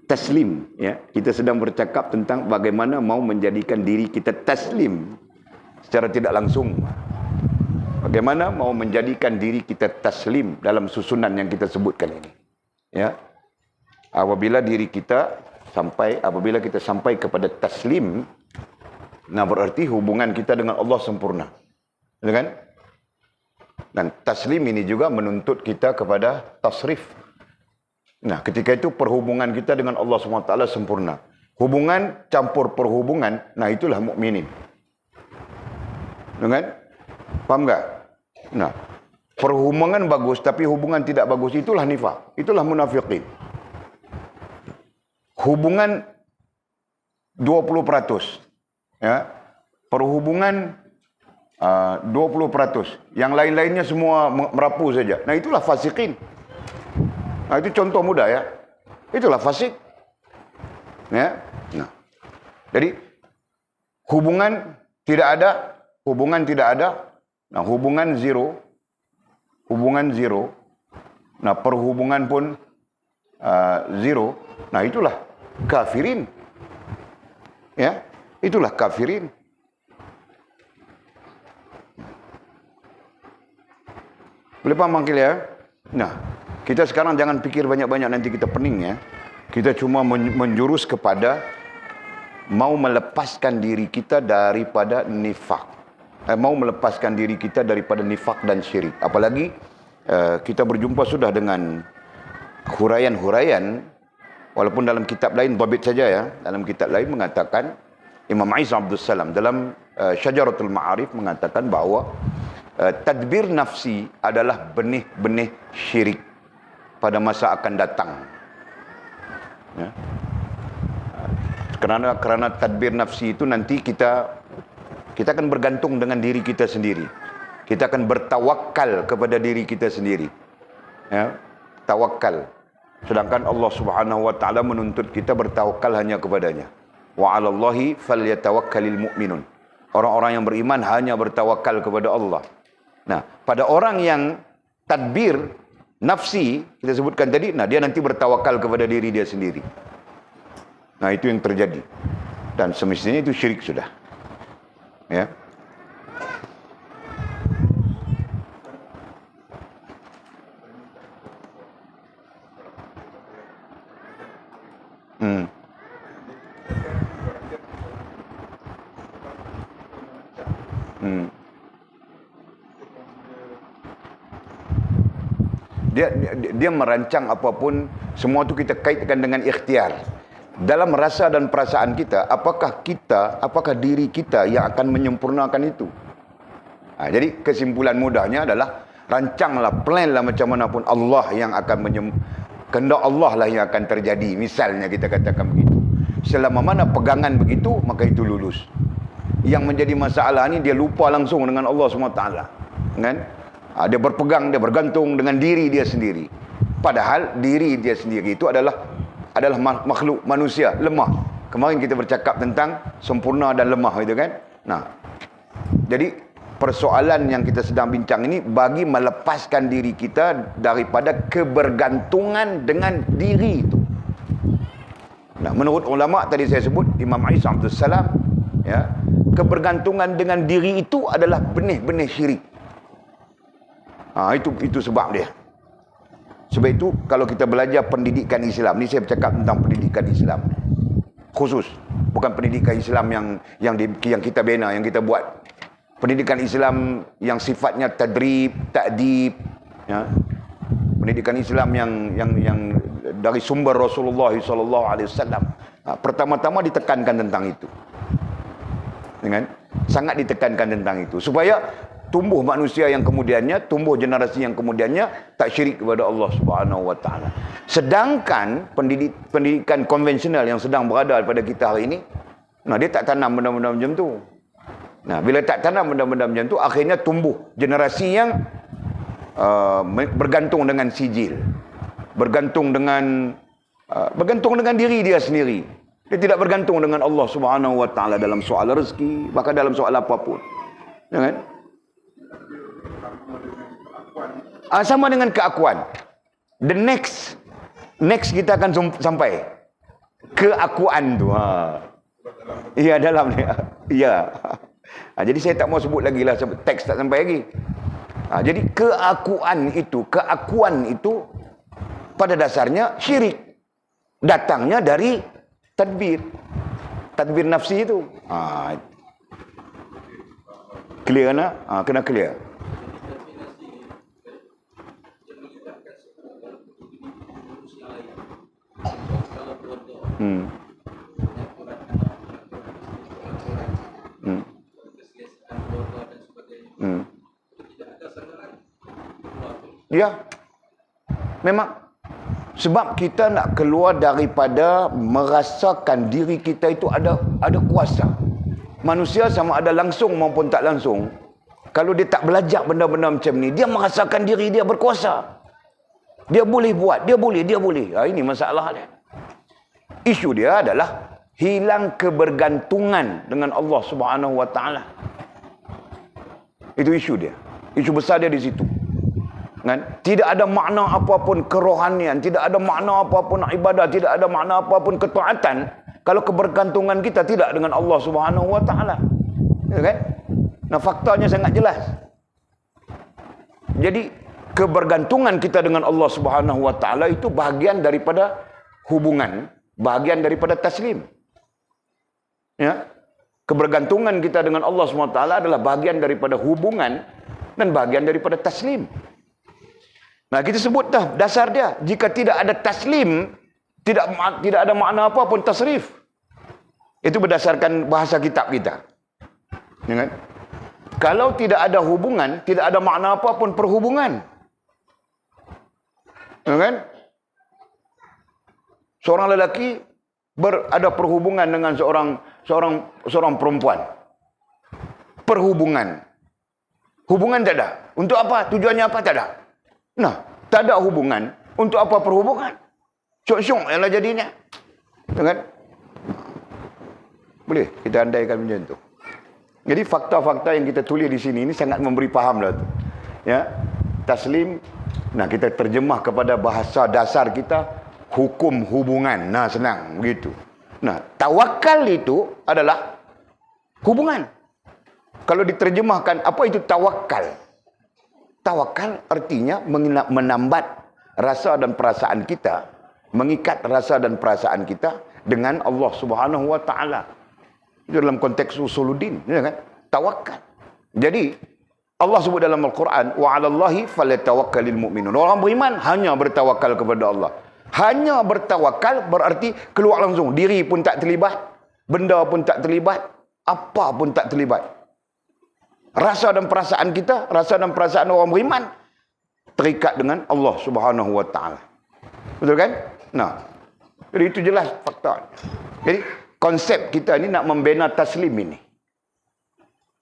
Speaker 1: taslim, ya. Kita sedang bercakap tentang bagaimana mau menjadikan diri kita taslim secara tidak langsung. Bagaimana mau menjadikan diri kita taslim dalam susunan yang kita sebutkan ini. Ya. Apabila kita sampai kepada taslim, nah berarti hubungan kita dengan Allah sempurna. Ya kan? Dan taslim ini juga menuntut kita kepada tasrif. Nah, ketika itu perhubungan kita dengan Allah SWT sempurna. Hubungan campur perhubungan, nah itulah mukminin. Dengan paham enggak? Nah, perhubungan bagus tapi hubungan tidak bagus, itulah nifaq, itulah munafiqin. Hubungan 20%, ya. Perhubungan 20%, yang lain-lainnya semua merapu saja. Nah, itulah fasikin. Nah, itu contoh mudah, ya. Itulah fasik. Ya. Nah. Jadi hubungan tidak ada. Nah, hubungan zero. Nah, perhubungan pun zero. Nah, itulah kafirin. Ya, itulah kafirin. Boleh paham Mangkil, ya? Nah, kita sekarang jangan pikir banyak-banyak, nanti kita pening, ya. Kita cuma menjurus kepada mau melepaskan diri kita daripada nifak. Mau melepaskan diri kita daripada nifak dan syirik. Apalagi kita berjumpa sudah dengan huraian-huraian, walaupun dalam kitab lain, dhabit saja, ya. Dalam kitab lain mengatakan, Imam Isa Abdul Salam dalam Syajaratul Ma'arif mengatakan bahawa tadbir nafsi adalah benih-benih syirik pada masa akan datang. Ya. Kerana tadbir nafsi itu nanti kita akan bergantung dengan diri kita sendiri. Kita akan bertawakal kepada diri kita sendiri. Ya, tawakal. Sedangkan Allah Subhanahu wa taala menuntut kita bertawakal hanya kepadanya. Wa 'alallahi falyatawakkalul mu'minun. Orang-orang yang beriman hanya bertawakal kepada Allah. Nah, pada orang yang tadbir nafsi, kita sebutkan tadi, nah dia nanti bertawakal kepada diri dia sendiri. Nah, itu yang terjadi. Dan semestinya itu syirik sudah. Ya. Dia merancang apapun, semua itu kita kaitkan dengan ikhtiar. Dalam rasa dan perasaan kita, apakah diri kita yang akan menyempurnakan itu? Nah, jadi kesimpulan mudahnya adalah rancanglah, planlah macam mana pun, Allah yang akan Kehendak Allah lah yang akan terjadi. Misalnya kita katakan begitu. Selama mana pegangan begitu, maka itu lulus. Yang menjadi masalah ni dia lupa langsung dengan Allah SWT. Kan? Dia berpegang, dia bergantung dengan diri dia sendiri. Padahal diri dia sendiri itu adalah makhluk manusia lemah. Kemarin kita bercakap tentang sempurna dan lemah, gitu kan? Nah, jadi persoalan yang kita sedang bincang ini bagi melepaskan diri kita daripada kebergantungan dengan diri itu. Nah, menurut ulama tadi saya sebut Imam Isa Abdul Salam, ya, kebergantungan dengan diri itu adalah benih-benih syirik. Itu sebab dia. Sebab itu kalau kita belajar pendidikan Islam, ni saya bercakap tentang pendidikan Islam khusus, bukan pendidikan Islam yang kita bina, yang kita buat. Pendidikan Islam yang sifatnya tadrib, ta'dib, ya. Pendidikan Islam yang dari sumber Rasulullah SAW. Pertama-tama ditekankan tentang itu. Dengan sangat ditekankan tentang itu supaya tumbuh manusia yang kemudiannya, tumbuh generasi yang kemudiannya tak syirik kepada Allah Subhanahu wa taala. Sedangkan pendidikan konvensional yang sedang berada pada kita hari ini, nah dia tak tanam benda-benda macam tu. Nah, bila tak tanam benda-benda macam tu, akhirnya tumbuh generasi yang bergantung dengan sijil, bergantung dengan diri dia sendiri. Dia tidak bergantung dengan Allah Subhanahu wa taala dalam soal rezeki, bahkan dalam soal apapun. Ya kan? Sama dengan keakuan. The next kita akan sampai keakuan tu. Iya, dalam ni. Iya. Jadi saya tak mau sebut lagi lah, teks tak sampai lagi. Jadi keakuan itu pada dasarnya syirik. Datangnya dari tadbir nafsi itu. Clear kan? Kena clear. Ya, memang sebab kita nak keluar daripada merasakan diri kita itu ada kuasa. Manusia sama ada langsung maupun tak langsung, kalau dia tak belajar benda-benda macam ni, dia merasakan diri dia berkuasa. Dia boleh buat, dia boleh. Ini masalah dia. Isu dia adalah hilang kebergantungan dengan Allah Subhanahu wa taala. Itu isu dia. Isu besar dia di situ. Kan? Tidak ada makna apapun kerohanian, tidak ada makna apapun ibadah, tidak ada makna apapun ketaatan kalau kebergantungan kita tidak dengan Allah Subhanahu wa taala. Ya kan? Nah, faktanya sangat jelas. Jadi kebergantungan kita dengan Allah Subhanahu wa taala itu bahagian daripada hubungan, bahagian daripada taslim. Ya. Kebergantungan kita dengan Allah Subhanahu wa taala adalah bahagian daripada hubungan dan bahagian daripada taslim. Nah, kita sebut dah dasar dia. Jika tidak ada taslim, tidak ada makna apa pun tasrif. Itu berdasarkan bahasa kitab kita. Ya kan? Kalau tidak ada hubungan, tidak ada makna apa pun perhubungan. Ya kan? Seorang lelaki ada perhubungan dengan seorang perempuan. Perhubungan. Hubungan tak ada. Untuk apa? Tujuannya apa? Tak ada. Nah, tak ada hubungan. Untuk apa perhubungan? Syok-syok ialah jadinya. Kan? Boleh kita andaikan macam tu. Jadi fakta-fakta yang kita tulis di sini ini sangat memberi faham lah tu. Ya. Taslim, nah kita terjemah kepada bahasa dasar kita, hukum hubungan. Nah, senang begitu. Nah, tawakal itu adalah hubungan. Kalau diterjemahkan, apa itu tawakal? Tawakal artinya menambat rasa dan perasaan kita, mengikat rasa dan perasaan kita dengan Allah Subhanahu wa taala. Itu dalam konteks usuluddin, ya kan? Tawakal. Jadi Allah sebut dalam Al-Quran, wa 'alallahi falyatawakkalul mu'minun. Orang beriman hanya bertawakal kepada Allah. Hanya bertawakal berarti keluar langsung, diri pun tak terlibat, benda pun tak terlibat, apa pun tak terlibat. Rasa dan perasaan kita, rasa dan perasaan orang beriman terikat dengan Allah Subhanahu wa taala. Betul kan? Nah, jadi itu jelas fakta. Jadi konsep kita ni nak membina taslim ini.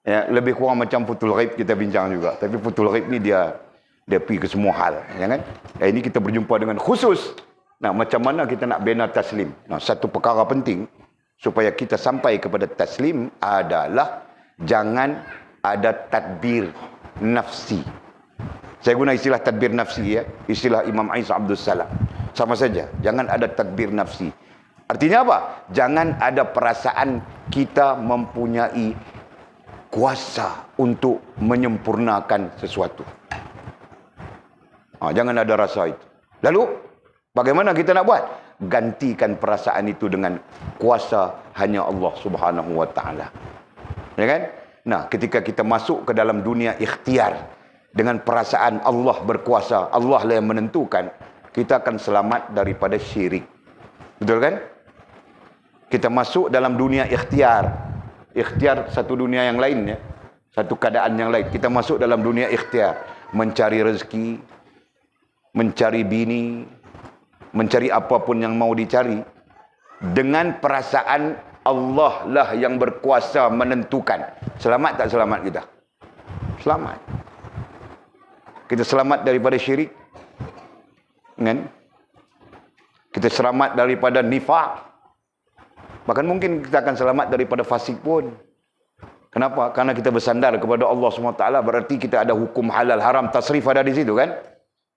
Speaker 1: Ya, lebih kurang macam futul ghaib kita bincang juga. Tapi futul ghaib ni dia pergi ke semua hal, ya kan? Ini kita berjumpa dengan khusus. Nah, macam mana kita nak bina taslim? Nah, satu perkara penting supaya kita sampai kepada taslim adalah jangan ada tadbir nafsi. Saya guna istilah tadbir nafsi, ya. Istilah Imam Isa Abdul Salam. Sama saja, jangan ada tadbir nafsi. Artinya apa? Jangan ada perasaan kita mempunyai kuasa untuk menyempurnakan sesuatu. Jangan ada rasa itu. Lalu, bagaimana kita nak buat? Gantikan perasaan itu dengan kuasa hanya Allah Subhanahu wa Ta'ala. Ya kan? Nah, ketika kita masuk ke dalam dunia ikhtiar dengan perasaan Allah berkuasa, Allah lah yang menentukan, kita akan selamat daripada syirik. Betul kan? Kita masuk dalam dunia ikhtiar. Ikhtiar satu dunia yang lain, ya. Satu keadaan yang lain. Kita masuk dalam dunia ikhtiar. Mencari rezeki, mencari bini, mencari apapun yang mau dicari. Dengan perasaan Allah lah yang berkuasa menentukan. Selamat tak selamat kita? Selamat. Kita selamat daripada syirik. Kan? Kita selamat daripada nifaq. Bahkan mungkin kita akan selamat daripada fasik pun. Kenapa? Karena kita bersandar kepada Allah SWT. Berarti kita ada hukum halal haram. Tasrif ada di situ kan?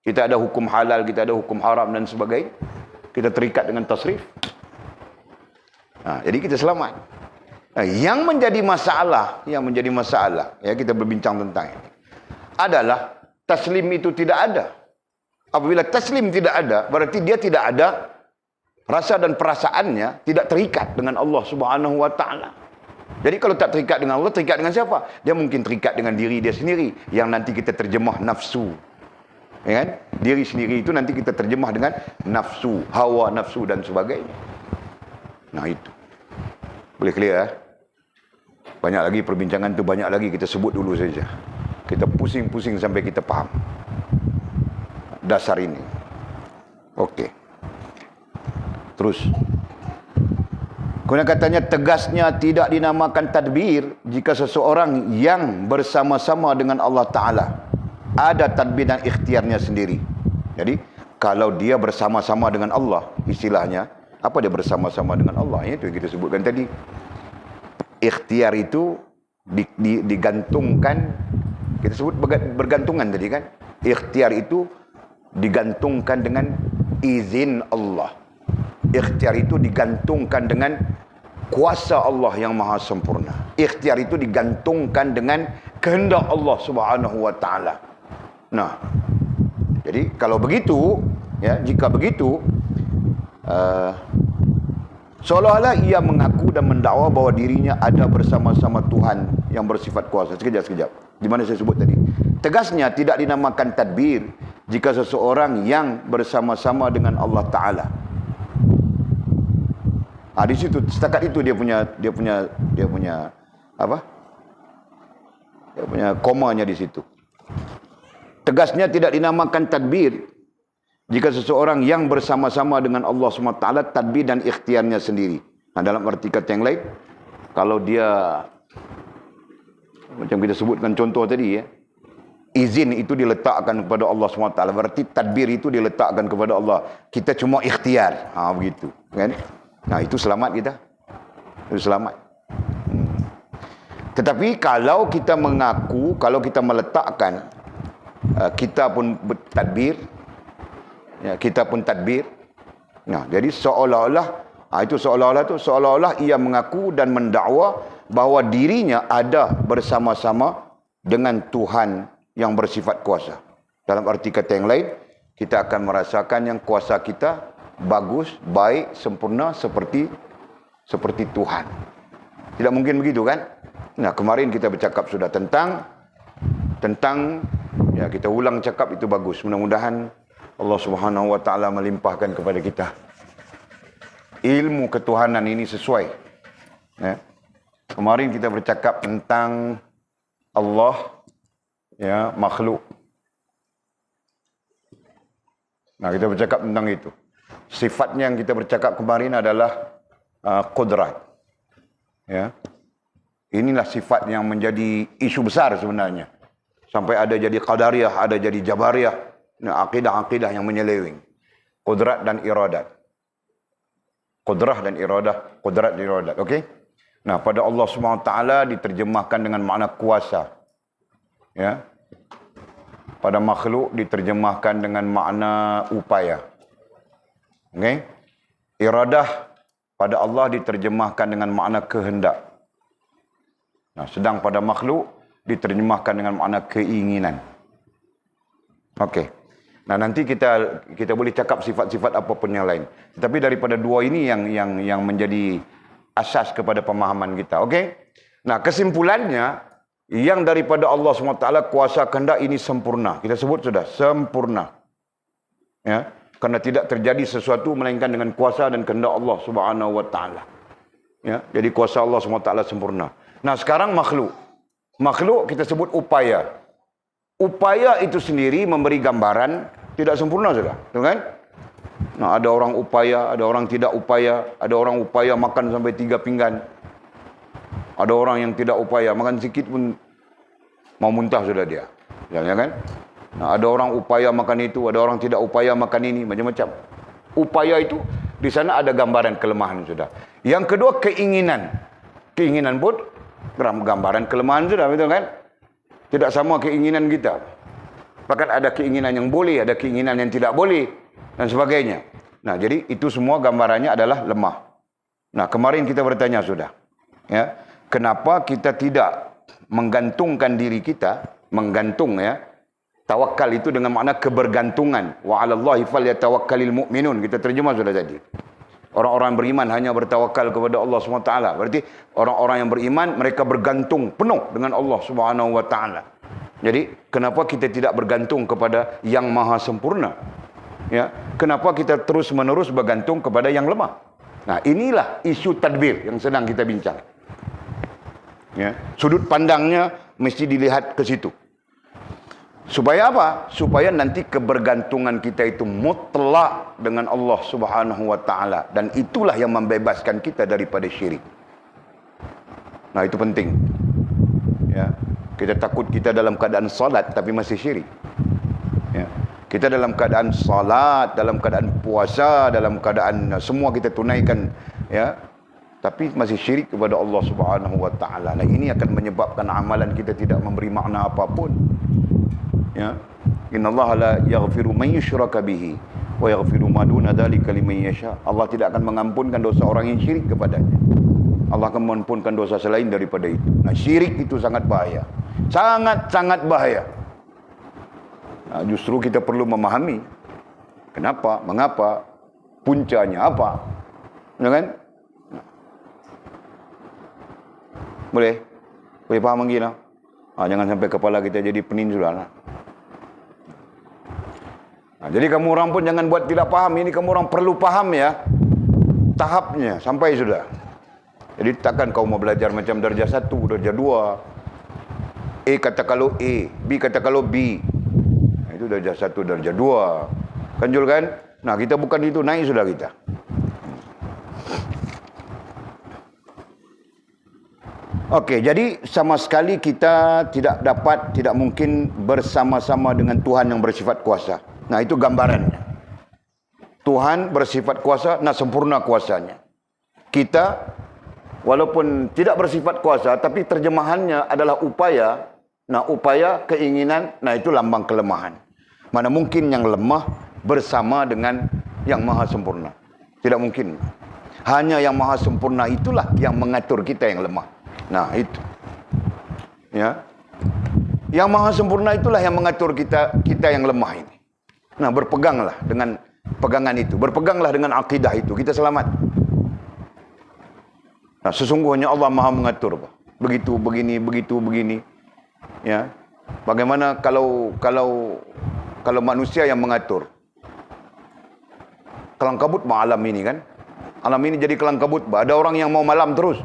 Speaker 1: Kita ada hukum halal, kita ada hukum haram dan sebagainya. Kita terikat dengan tasrif. Jadi kita selamat. Yang menjadi masalah, ya, kita berbincang tentang ini, adalah taslim itu tidak ada. Apabila taslim tidak ada, berarti dia tidak ada rasa dan perasaannya, tidak terikat dengan Allah Subhanahu wa Ta'ala. Jadi kalau tak terikat dengan Allah, terikat dengan siapa? Dia mungkin terikat dengan diri dia sendiri, yang nanti kita terjemah nafsu. Ya kan? Diri sendiri itu nanti kita terjemah dengan nafsu, hawa nafsu dan sebagainya. Nah itu. Boleh clear, ya? Banyak lagi perbincangan tu, banyak lagi, kita sebut dulu saja. Kita pusing-pusing sampai kita faham dasar ini. Okey. Terus. Kemudian katanya, tegasnya tidak dinamakan tadbir jika seseorang yang bersama-sama dengan Allah Ta'ala ada tadbir dan ikhtiarnya sendiri. Jadi, kalau dia bersama-sama dengan Allah, istilahnya, apa dia bersama-sama dengan Allah? Itu yang kita sebutkan tadi. Ikhtiar itu digantungkan, kita sebut bergantungan tadi kan. Ikhtiar itu digantungkan dengan izin Allah. Ikhtiar itu digantungkan dengan kuasa Allah yang maha sempurna. Ikhtiar itu digantungkan dengan kehendak Allah Subhanahu wa Ta'ala. Nah, jadi kalau begitu, ya, jika begitu, seolah-olah ia mengaku dan mendakwa bahawa dirinya ada bersama-sama Tuhan yang bersifat kuasa. Sekejap. Di mana saya sebut tadi? Tegasnya tidak dinamakan tadbir jika seseorang yang bersama-sama dengan Allah Ta'ala. Di situ, setakat itu dia punya apa? Dia punya komanya di situ. Tegasnya tidak dinamakan tadbir jika seseorang yang bersama-sama dengan Allah SWT, tadbir dan ikhtiarnya sendiri. Nah, dalam arti kata yang lain, kalau dia, macam kita sebutkan contoh tadi, ya, izin itu diletakkan kepada Allah SWT, berarti tadbir itu diletakkan kepada Allah. Kita cuma ikhtiar. Begitu. Kan? Nah, itu selamat kita. Itu selamat. Tetapi kalau kita mengaku, kalau kita meletakkan, kita pun bertadbir, ya, kita pun tadbir. Nah, jadi seolah-olah, seolah-olah ia mengaku dan mendakwa bahawa dirinya ada bersama-sama dengan Tuhan yang bersifat kuasa. Dalam arti kata yang lain, kita akan merasakan yang kuasa kita bagus, baik, sempurna seperti Tuhan. Tidak mungkin begitu kan? Nah, kemarin kita bercakap sudah tentang ya, kita ulang cakap itu bagus. Mudah-mudahan Allah Subhanahu wa Ta'ala melimpahkan kepada kita ilmu ketuhanan ini sesuai. Ya. Kemarin kita bercakap tentang Allah, ya, makhluk. Nah, kita bercakap tentang itu. Sifatnya yang kita bercakap kemarin adalah qudrat. Ya. Inilah sifat yang menjadi isu besar sebenarnya. Sampai ada jadi qadariyah, ada jadi jabariyah. Nah, akidah-akidah yang menyeleweng. Qudrat dan iradat. Qudrah dan iradah, qudrat dan iradat. Okey? Nah, pada Allah SWT diterjemahkan dengan makna kuasa. Ya. Pada makhluk diterjemahkan dengan makna upaya. Okey? Iradah pada Allah diterjemahkan dengan makna kehendak. Nah, sedang pada makhluk diterjemahkan dengan makna keinginan. Okey. Nah, nanti kita boleh cakap sifat-sifat apapun yang lain. Tetapi daripada dua ini yang menjadi asas kepada pemahaman kita. Okey? Nah, kesimpulannya yang daripada Allah SWT kuasa kehendak ini sempurna. Kita sebut sudah sempurna. Ya, karena tidak terjadi sesuatu melainkan dengan kuasa dan kehendak Allah Subhanahu wa taala. Ya, jadi kuasa Allah SWT sempurna. Nah, sekarang makhluk. Makhluk kita sebut upaya. Upaya itu sendiri memberi gambaran tidak sempurna sudah, betul kan? Nah, ada orang upaya, ada orang tidak upaya, ada orang upaya makan sampai 3 pinggan. Ada orang yang tidak upaya, makan sikit pun mau muntah sudah dia. Ya kan? Nah, ada orang upaya makan itu, ada orang tidak upaya makan ini, macam-macam. Upaya itu di sana ada gambaran kelemahan sudah. Yang kedua keinginan. Keinginan pun gambaran kelemahan sudah, betul kan? Tidak sama keinginan kita. Bahkan ada keinginan yang boleh, ada keinginan yang tidak boleh, dan sebagainya. Nah, jadi itu semua gambarannya adalah lemah. Nah, kemarin kita bertanya sudah. Ya, kenapa kita tidak menggantungkan diri kita, menggantung ya. Tawakal itu dengan makna kebergantungan. Wa 'alallahi falyatawakkalul mu'minun. Kita terjemah sudah tadi. Orang-orang beriman hanya bertawakal kepada Allah SWT. Berarti orang-orang yang beriman mereka bergantung penuh dengan Allah Subhanahu wa taala. Jadi, kenapa kita tidak bergantung kepada yang maha sempurna? Ya, kenapa kita terus-menerus bergantung kepada yang lemah? Nah, inilah isu tadbir yang sedang kita bincang. Ya, sudut pandangnya mesti dilihat ke situ. Supaya apa? Supaya nanti kebergantungan kita itu mutlak dengan Allah Subhanahu wa taala, dan itulah yang membebaskan kita daripada syirik. Nah, itu penting. Ya. Kita takut kita dalam keadaan salat tapi masih syirik. Ya. Kita dalam keadaan salat, dalam keadaan puasa, dalam keadaan semua kita tunaikan, ya, tapi masih syirik kepada Allah Subhanahu wa taala. Nah, ini akan menyebabkan amalan kita tidak memberi makna apapun. Ya. Innallaha la yaghfiru man yushraka bihi wa yaghfiru ma duna dzalika liman yasha. Allah tidak akan mengampunkan dosa orang yang syirik kepadanya. Allah akan mengampunkan dosa selain daripada itu. Nah, syirik itu sangat bahaya. Sangat-sangat bahaya. Nah, justru kita perlu memahami kenapa, mengapa, puncanya apa. Ya kan? Boleh? Boleh paham lagi lah. Jangan sampai kepala kita jadi penin sudah lah. Jadi kamu orang pun jangan buat tidak paham. Ini kamu orang perlu paham ya. Tahapnya sampai sudah. Jadi takkan kau mau belajar macam darjah 1, darjah 2. A kata kalau A, B kata kalau B. Nah, itu darjah 1, darjah 2. Kanjul kan? Nah, kita bukan itu, naik sudah kita. Okey, jadi sama sekali kita tidak mungkin bersama-sama dengan Tuhan yang bersifat kuasa. Nah, itu gambarannya. Tuhan bersifat kuasa, nah sempurna kuasanya. Kita walaupun tidak bersifat kuasa, tapi terjemahannya adalah upaya. Nah, upaya, keinginan, nah itu lambang kelemahan. Mana mungkin yang lemah bersama dengan yang maha sempurna? Tidak mungkin. Hanya yang maha sempurna itulah yang mengatur kita yang lemah. Nah, itu. Ya. Yang maha sempurna itulah yang mengatur kita yang lemah ini. Nah, berpeganglah dengan pegangan itu. Berpeganglah dengan akidah itu. Kita selamat. Nah, sesungguhnya Allah maha mengatur. Begitu, begini, begitu, begini. Ya. Bagaimana kalau manusia yang mengatur? Kelang kabut alam ini kan? Alam ini jadi kelang kabut. Ada orang yang mau malam terus.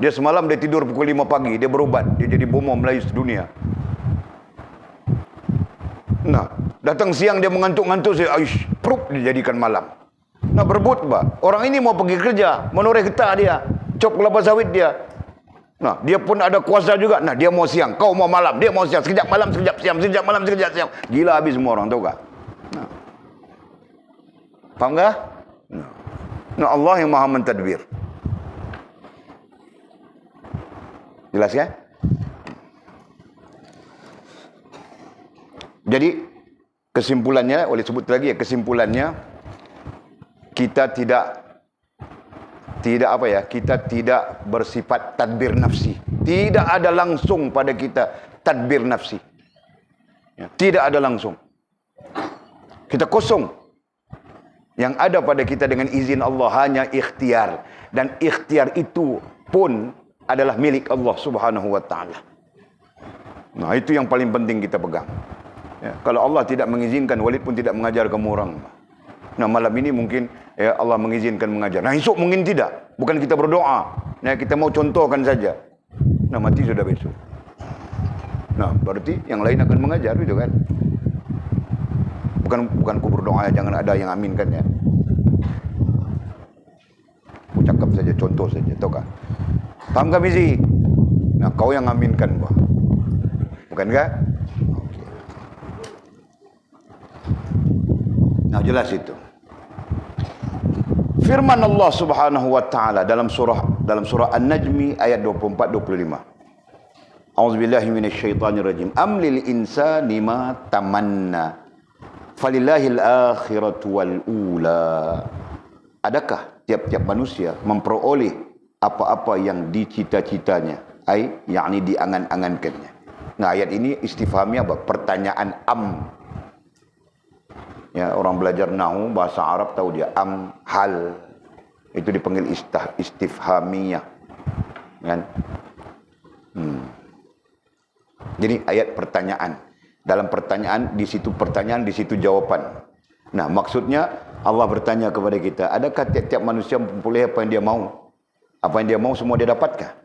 Speaker 1: Dia semalam dia tidur pukul 5 pagi, dia berubat, dia jadi bom Melayu sedunia. Nah, datang siang dia mengantuk-ngantuk, dia dijadikan malam. Nak berebut bah. Orang ini mau pergi kerja, menoreh getah dia, cop kelapa sawit dia. Nah, dia pun ada kuasa juga. Nah, dia mau siang, kau mau malam, dia mau siang, sekejap malam, sekejap siang, sekejap malam, sekejap siang. Gila habis semua orang, tahu tak? Nah. Faham tak? Nah, Allah yang maha mentadbir. Jelas ya? Jadi kesimpulannya, boleh sebut lagi ya, kesimpulannya kita tidak apa ya, kita tidak bersifat tadbir nafsi. Tidak ada langsung pada kita tadbir nafsi. Ya, tidak ada langsung. Kita kosong. Yang ada pada kita dengan izin Allah hanya ikhtiar, dan ikhtiar itu pun adalah milik Allah Subhanahu wa taala. Nah, itu yang paling penting kita pegang. Ya, kalau Allah tidak mengizinkan, Walid pun tidak mengajar kamu orang. Nah, malam ini mungkin ya Allah mengizinkan mengajar. Nah, esok mungkin tidak. Bukan kita berdoa. Nah, kita mau contohkan saja. Nah, mati sudah besok. Nah, berarti yang lain akan mengajar itu kan. Bukan ku berdoa, jangan ada yang aminkan ya. Ku cakap saja, contoh saja, tahu kan? Paham tak, Mizi? Nah, kau yang aminkan, bah. Bukan kah? Nah, jelas itu. Firman Allah Subhanahu wa taala dalam surah An-Najmi ayat 24 25. A'udzubillahi minasyaitonir rajim. Am lil insani ma tamanna. Falillahil akhiratu wal ula. Adakah tiap-tiap manusia memperoleh apa-apa yang dicita-citanya, yakni diangan-angankannya. Nah, ayat ini istifhamnya apa? Pertanyaan am. Ya, orang belajar nahu bahasa Arab tahu dia am, hal. Itu dipanggil istifhamiyah. Kan? Jadi ayat pertanyaan. Dalam pertanyaan, di situ pertanyaan, di situ jawaban. Nah, maksudnya Allah bertanya kepada kita, adakah tiap-tiap manusia memperoleh apa yang dia mau? Apa yang dia mau semua dia dapatkah?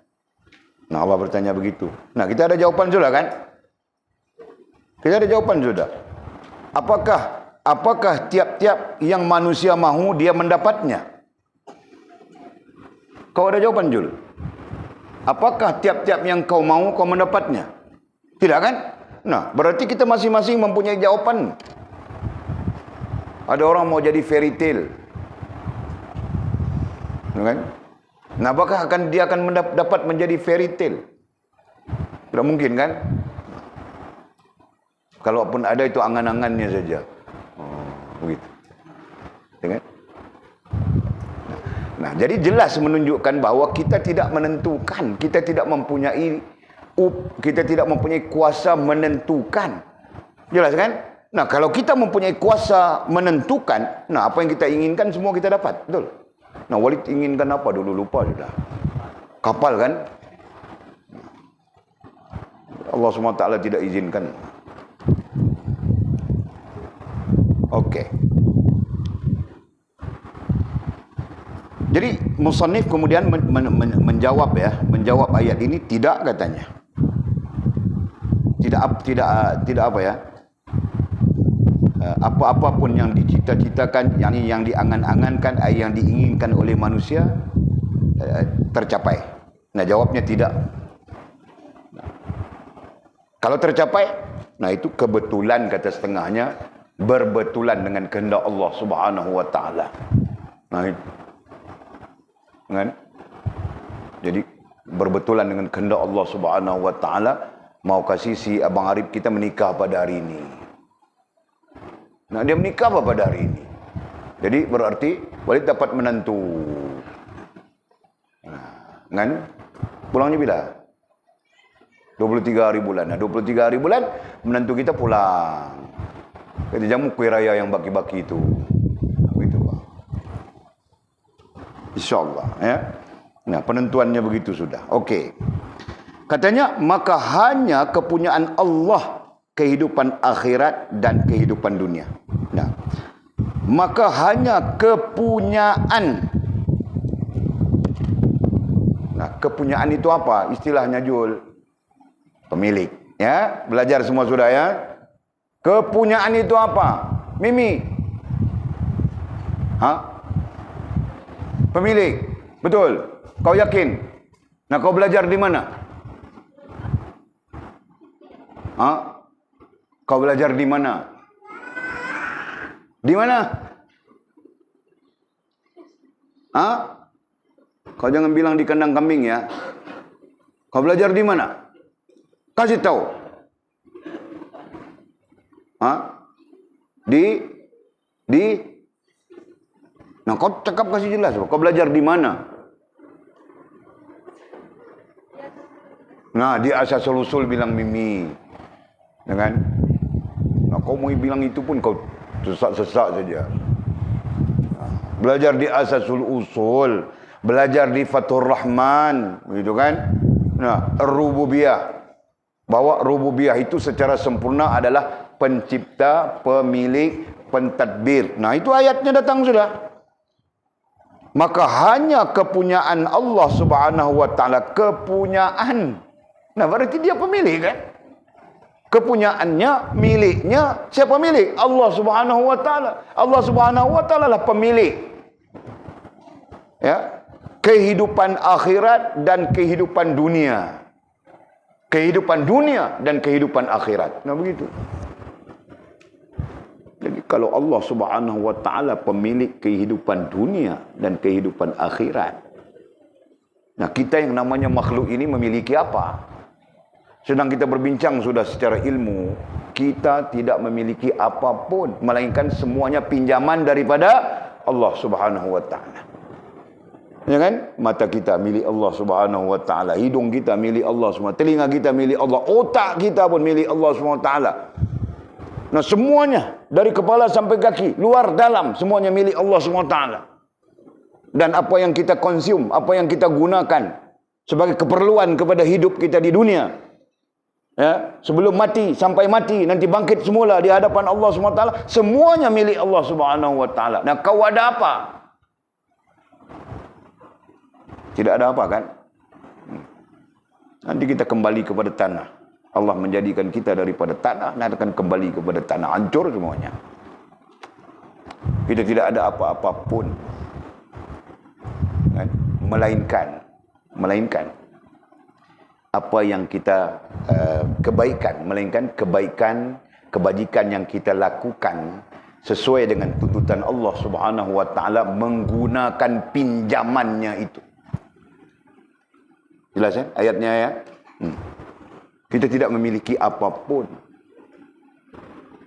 Speaker 1: Nah, Allah bertanya begitu. Nah, kita ada jawaban sudah kan? Kita ada jawaban sudah. Apakah tiap-tiap yang manusia mahu dia mendapatnya? Kau ada jawaban, Jul? Apakah tiap-tiap yang kau mau kau mendapatnya? Tidak kan? Nah, berarti kita masing-masing mempunyai jawaban. Ada orang mau jadi fairy tale. Kan? Nah, apakah dia akan dapat menjadi fairy tale? Tidak mungkin kan? Kalaupun ada itu angan-angannya saja. Begitu. Kan? Nah, jadi jelas menunjukkan bahwa kita tidak menentukan, kita tidak mempunyai kuasa menentukan. Jelas kan? Nah, kalau kita mempunyai kuasa menentukan, nah apa yang kita inginkan semua kita dapat. Betul? Nah, Walid inginkan apa dulu lupa sudah. Kapal kan? Allah SWT tidak izinkan. Okey. Jadi musannif kemudian menjawab ayat ini tidak, katanya. Tidak apa ya? Apa-apapun yang dicita-citakan, yang diangan-angankan, yang diinginkan oleh manusia tercapai. Nah, jawabnya tidak. Kalau tercapai, nah itu kebetulan, kata setengahnya, berbetulan dengan kehendak Allah Subhanahu wa taala. Nah, itu. Kan? Jadi berbetulan dengan kehendak Allah Subhanahu wa taala, mau kasih si Abang Arif kita menikah pada hari ini. Nah, dia menikah pada hari ini. Jadi berarti Walid dapat menantu. Nah, kan? Pulangnya bila? 23 hari bulan. Nah, 23 hari bulan menantu kita pulang. Kita jamu kuih raya yang baki-baki itu. Begitu, Pak. InsyaAllah, ya. Nah, penentuannya begitu sudah. Okey. Katanya, maka hanya kepunyaan Allah kehidupan akhirat dan kehidupan dunia. Nah, maka hanya kepunyaan. Nah, kepunyaan itu apa? Istilahnya, Jul. Pemilik. Ya, belajar semua sudah ya. Kepunyaan itu apa? Mimi? Pemilik. Betul. Kau yakin? Nah, kau belajar di mana? Ha? Kau belajar di mana? Di mana? Ha? Kau jangan bilang di kandang kambing ya. Kau belajar di mana? Kasih tahu. Ha? Nah, kau cakap kasih jelas. Kau belajar di mana? Nah, di Asasul Usul bilang Mimi. Ya kan? Nah, kau mau bilang itu pun kau sesak-sesak saja. Belajar di Asasul Usul, belajar di Fathur Rahman, begitu kan? Nah, rububiyah. Bahwa rububiyah itu secara sempurna adalah pencipta, pemilik, pentadbir. Nah, itu ayatnya datang sudah. Maka hanya kepunyaan Allah Subhanahu wa taala, kepunyaan. Nah, berarti dia pemilik kan? Kepunyaannya, miliknya, siapa milik? Allah Subhanahu wa taala. Allah Subhanahu wa taala lah pemilik. Ya. Kehidupan akhirat dan kehidupan dunia. Kehidupan dunia dan kehidupan akhirat. Nah, begitu. Jadi kalau Allah Subhanahu wa taala pemilik kehidupan dunia dan kehidupan akhirat. Nah, kita yang namanya makhluk ini memiliki apa? Sedang kita berbincang sudah secara ilmu, kita tidak memiliki apapun melainkan semuanya pinjaman daripada Allah Subhanahu wa taala. Ya kan? Mata kita milik Allah Subhanahu wa taala, hidung kita milik Allah Subhanahu wa taala, telinga kita milik Allah, otak kita pun milik Allah Subhanahu wa taala. Nah, semuanya dari kepala sampai kaki, luar dalam, semuanya milik Allah SWT. Dan apa yang kita konsum, apa yang kita gunakan sebagai keperluan kepada hidup kita di dunia, ya, sebelum mati, sampai mati, nanti bangkit semula di hadapan Allah SWT, semuanya milik Allah SWT. Nah, kau ada apa? Tidak ada apa kan? Nanti kita kembali kepada tanah. Allah menjadikan kita daripada tanah, nanti akan kembali kepada tanah, hancur semuanya. Kita tidak ada apa-apa pun, kan? Melainkan apa yang kita kebaikan, melainkan kebaikan, kebajikan yang kita lakukan sesuai dengan tuntutan Allah Subhanahu wa taala menggunakan pinjamannya itu. Jelas ya ayatnya ya? Kita tidak memiliki apapun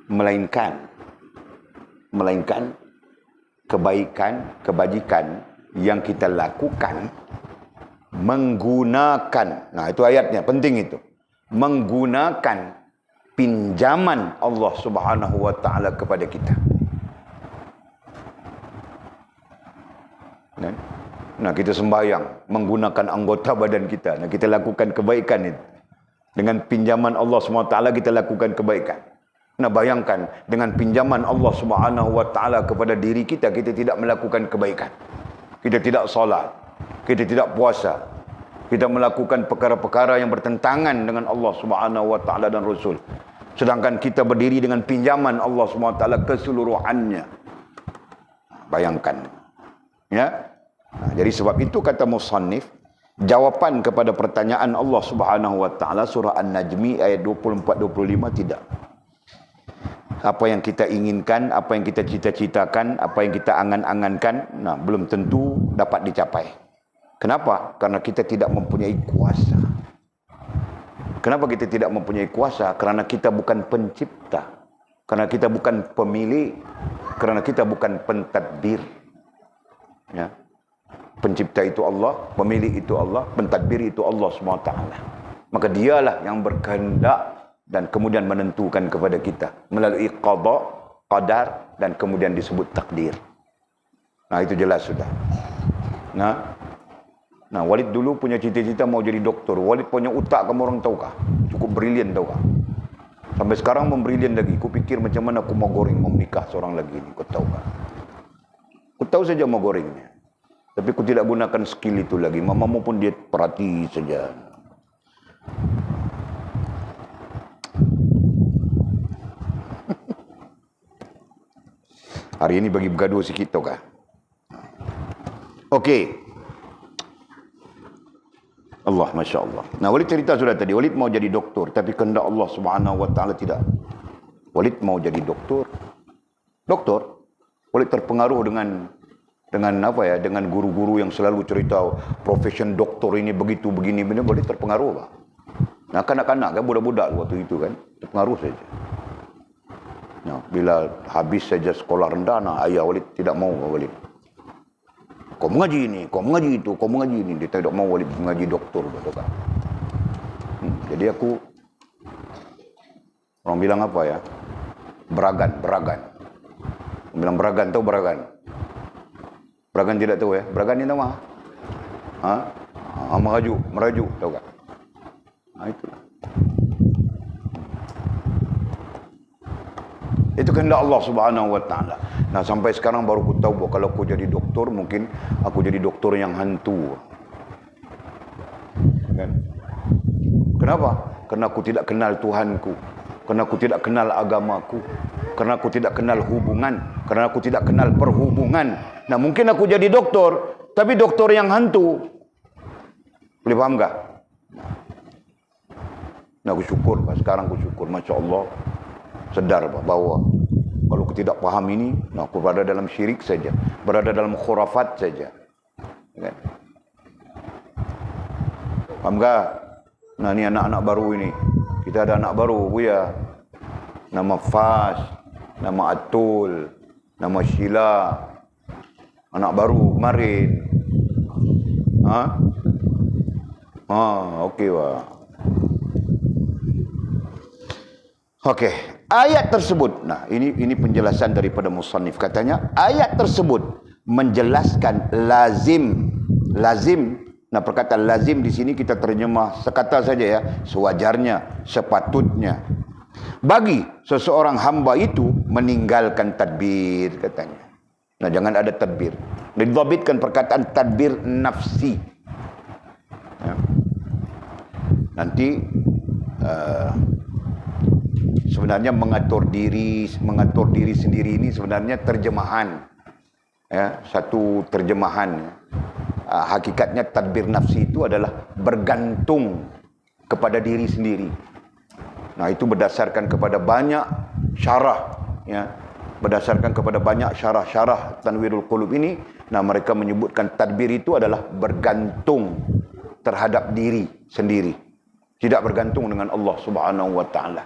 Speaker 1: melainkan kebaikan, kebajikan yang kita lakukan menggunakan. Nah, itu ayatnya, penting itu. Menggunakan pinjaman Allah Subhanahu wa taala kepada kita. Nah, kita sembahyang menggunakan anggota badan kita. Nah, kita lakukan kebaikan itu. Dengan pinjaman Allah SWT kita lakukan kebaikan. Nah, bayangkan dengan pinjaman Allah Subhanahu wa taala kepada diri kita, kita tidak melakukan kebaikan. Kita tidak salat, kita tidak puasa. Kita melakukan perkara-perkara yang bertentangan dengan Allah Subhanahu wa taala dan Rasul. Sedangkan kita berdiri dengan pinjaman Allah SWT keseluruhannya. Bayangkan. Ya. Nah, jadi sebab itu kata musannif, jawapan kepada pertanyaan Allah Subhanahu wa taala surah An-Najmi ayat 24-25 tidak. Apa yang kita inginkan, apa yang kita cita-citakan, apa yang kita angan-angankan, nah belum tentu dapat dicapai. Kenapa? Karena kita tidak mempunyai kuasa. Kenapa kita tidak mempunyai kuasa? Karena kita bukan pencipta. Karena kita bukan pemilik. Karena kita bukan pentadbir. Ya. Pencipta itu Allah, pemilik itu Allah, pentadbir itu Allah SWT. Maka dialah yang berkehendak dan kemudian menentukan kepada kita melalui qada, qadar, dan kemudian disebut takdir. Nah, itu jelas sudah. Nah, Walid dulu punya cita-cita mau jadi doktor. Walid punya otak, kamu orang tahukah? Cukup brilian tahukah? Sampai sekarang membrilian lagi. Ku pikir macam mana aku mau goreng, mau menikah seorang lagi ini. Kau tahukah? Ku tahu saja mau gorengnya. Tapi aku tidak gunakan skill itu lagi. Mamamu pun dia perhati saja. Hari ini bagi bergaduh sikit tau kah? Okey. Allah, Masya Allah. Nah, Walid cerita sudah tadi. Walid mau jadi doktor, tapi kehendak Allah Subhanahu Wa Taala tidak. Walid mau jadi doktor. Doktor. Walid terpengaruh dengan apa ya? Dengan guru-guru yang selalu cerita profession doktor ini begitu begini. Walid terpengaruh, Pak. Nah, kanak-kanak kan, budak-budak waktu itu kan, terpengaruh saja. Nah, bila habis saja sekolah rendah, nah, ayah Walid tidak mau Walid. Kau mengaji ini, kau mengaji itu, kau mengaji ini. Dia tidak mau Walid mengaji doktor. Kan? Jadi aku, orang bilang apa ya? Beragan. Orang bilang beragan, tahu beragan? Beragan tidak tahu ya? Beragan ini nama? Merajuk, tahu tak? Nah, itulah. Itu kehendak Allah Subhanahu Wa Taala. Nah, sampai sekarang baru aku tahu bahwa kalau aku jadi doktor, mungkin aku jadi doktor yang hantu. Kan? Kenapa? Karena aku tidak kenal Tuhanku. Karena aku tidak kenal agamaku. Karena aku tidak kenal hubungan. Karena aku tidak kenal perhubungan. Nah, mungkin aku jadi doktor, tapi doktor yang hantu. Boleh paham tak? Nah, aku syukur. Sekarang aku syukur. Masya Allah. Sedar bahawa kalau aku tidak paham ini, nah aku berada dalam syirik saja, berada dalam khurafat saja. Kan? Paham tak? Nah, ini anak-anak baru ini. Kita ada anak baru, Buya. Nama Fas, nama Atul, nama Sheila. Anak baru kemarin. Okey, Wah. Okey, ayat tersebut. Nah, ini penjelasan daripada musannif. Katanya ayat tersebut menjelaskan lazim. Nah, perkataan lazim di sini kita terjemah sekata saja ya, sewajarnya, sepatutnya. Bagi seseorang hamba itu meninggalkan tadbir, katanya. Nah, jangan ada tadbir. Didhabitkan perkataan tadbir nafsi. Ya. Nanti sebenarnya mengatur diri sendiri ini sebenarnya terjemahan, ya, satu terjemahan. Hakikatnya tadbir nafsi itu adalah bergantung kepada diri sendiri. Nah, itu berdasarkan kepada banyak syarah, ya, berdasarkan kepada banyak syarah Tanwirul Qulub ini. Nah, mereka menyebutkan tadbir itu adalah bergantung terhadap diri sendiri, tidak bergantung dengan Allah Subhanahu Wa Taala.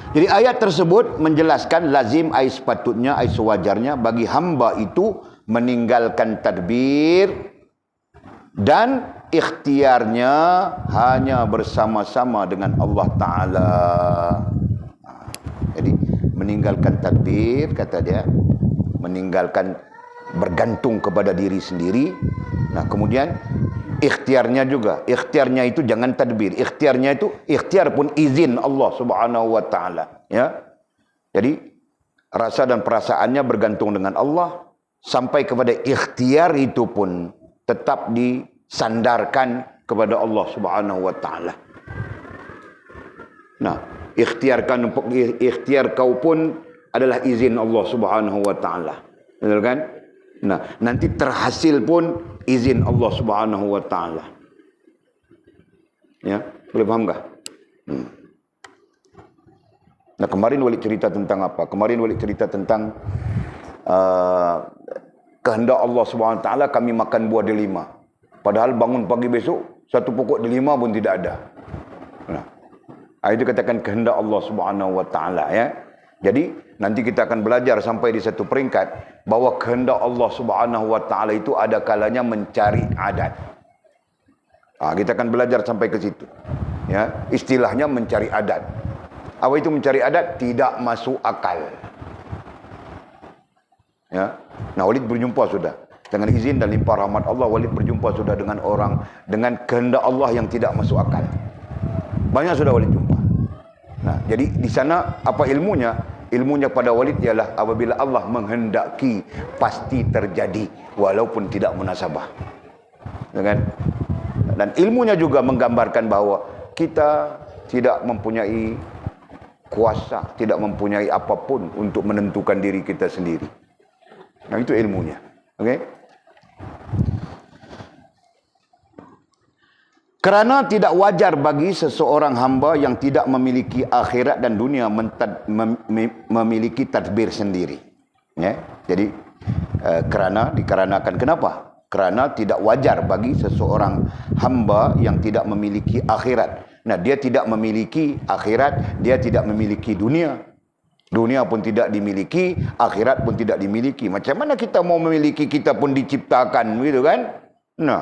Speaker 1: Jadi ayat tersebut menjelaskan lazim ai sepatutnya, ai sewajarnya bagi hamba itu meninggalkan tadbir dan ikhtiarnya hanya bersama-sama dengan Allah Ta'ala. Jadi meninggalkan tadbir, kata dia, meninggalkan bergantung kepada diri sendiri. Nah, kemudian ikhtiarnya juga. Ikhtiarnya itu jangan tadbir. Ikhtiarnya itu, ikhtiar pun izin Allah Subhanahu Wa Taala. Ya. Jadi rasa dan perasaannya bergantung dengan Allah. Sampai kepada ikhtiar itu pun tetap disandarkan kepada Allah Subhanahu Wa Taala. Nah, ikhtiar kau pun adalah izin Allah Subhanahu Wa Taala. Betul kan? Nah, nanti terhasil pun izin Allah Subhanahu Wa Taala. Ya, boleh paham tak? Nah, kemarin Walid cerita tentang apa? Kemarin Walid cerita tentang kehendak Allah Subhanahu Wa Taala kami makan buah delima. Padahal bangun pagi besok satu pokok delima pun tidak ada. Nah, itu katakan kehendak Allah Subhanahu Wa Taala, ya. Jadi nanti kita akan belajar sampai di satu peringkat bahwa kehendak Allah Subhanahu Wa Taala itu ada kalanya mencari adat. Kita akan belajar sampai ke situ. Ya, istilahnya mencari adat. Apa itu mencari adat? Tidak masuk akal. Ya. Nah, Walid berjumpa sudah dengan izin dan limpah rahmat Allah. Walid berjumpa sudah dengan orang dengan kehendak Allah yang tidak masuk akal. Banyak sudah Walid jumpa. Nah, jadi di sana apa ilmunya? Ilmunya pada Walid ialah apabila Allah menghendaki pasti terjadi walaupun tidak munasabah. Kan? Dan ilmunya juga menggambarkan bahawa kita tidak mempunyai kuasa, tidak mempunyai apapun untuk menentukan diri kita sendiri. Nah, itu ilmunya. Okey? Kerana tidak wajar bagi seseorang hamba yang tidak memiliki akhirat dan dunia memiliki tadbir sendiri. Ya? Jadi dikarenakan kenapa? Kerana tidak wajar bagi seseorang hamba yang tidak memiliki akhirat. Nah, dia tidak memiliki akhirat, dia tidak memiliki dunia. Dunia pun tidak dimiliki, akhirat pun tidak dimiliki. Macam mana kita mau memiliki, kita pun diciptakan, begitu kan? Nah,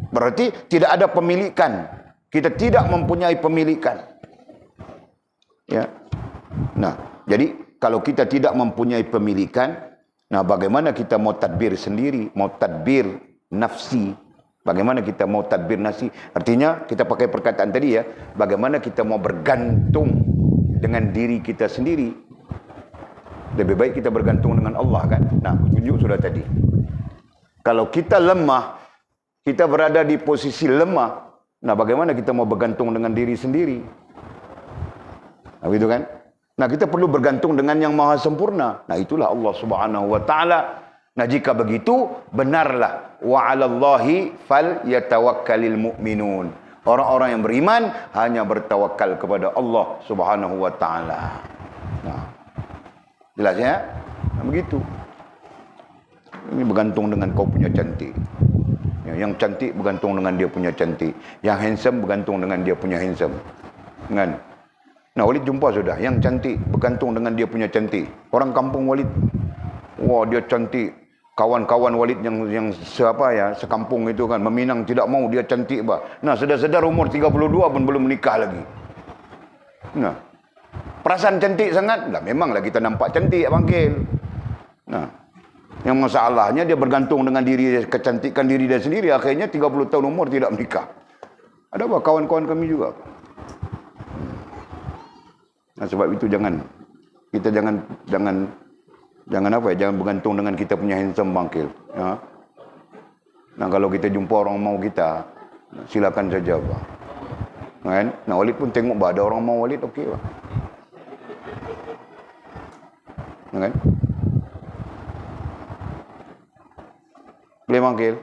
Speaker 1: berarti tidak ada pemilikan. Kita tidak mempunyai pemilikan. Ya. Nah, jadi kalau kita tidak mempunyai pemilikan, nah bagaimana kita mau tadbir sendiri, mau tadbir nafsi? Bagaimana kita mau tadbir nafsi? Artinya kita pakai perkataan tadi ya, bagaimana kita mau bergantung dengan diri kita sendiri? Lebih baik kita bergantung dengan Allah kan? Nah, tunjuk sudah tadi. Kalau kita lemah, kita berada di posisi lemah, nah bagaimana kita mau bergantung dengan diri sendiri? Nah, begitu kan? Nah, kita perlu bergantung dengan yang maha sempurna. Nah, itulah Allah Subhanahu wa taala. Nah, jika begitu, benarlah wa 'alallahi falyatawakkalul mu'minun. Orang-orang yang beriman hanya bertawakal kepada Allah Subhanahu wa taala. Nah, jelas ya? Nah, begitu. Ini bergantung dengan kau punya cantik. Yang cantik bergantung dengan dia punya cantik. Yang handsome bergantung dengan dia punya handsome. Kan? Nah, Walid jumpa sudah. Yang cantik bergantung dengan dia punya cantik. Orang kampung Walid, wah dia cantik. Kawan-kawan Walid yang siapa ya, sekampung itu kan, meminang tidak mau dia cantik bah. Nah, sedar-sedar umur 32 pun belum menikah lagi. Nah, perasaan cantik sangat. Lah memanglah kita nampak cantik panggil. Nah, yang masalahnya dia bergantung dengan diri, kecantikan diri dia sendiri, akhirnya 30 tahun umur tidak menikah. Ada apa kawan-kawan kami juga. Nah, sebab itu jangan bergantung dengan kita punya handsome bangkil. Ya. Nah, kalau kita jumpa orang mau kita, silakan saja Pak. Kan? Nah, Walid pun tengok bah, ada orang mau Walid, okey Pak. Kan? Boleh bangkil.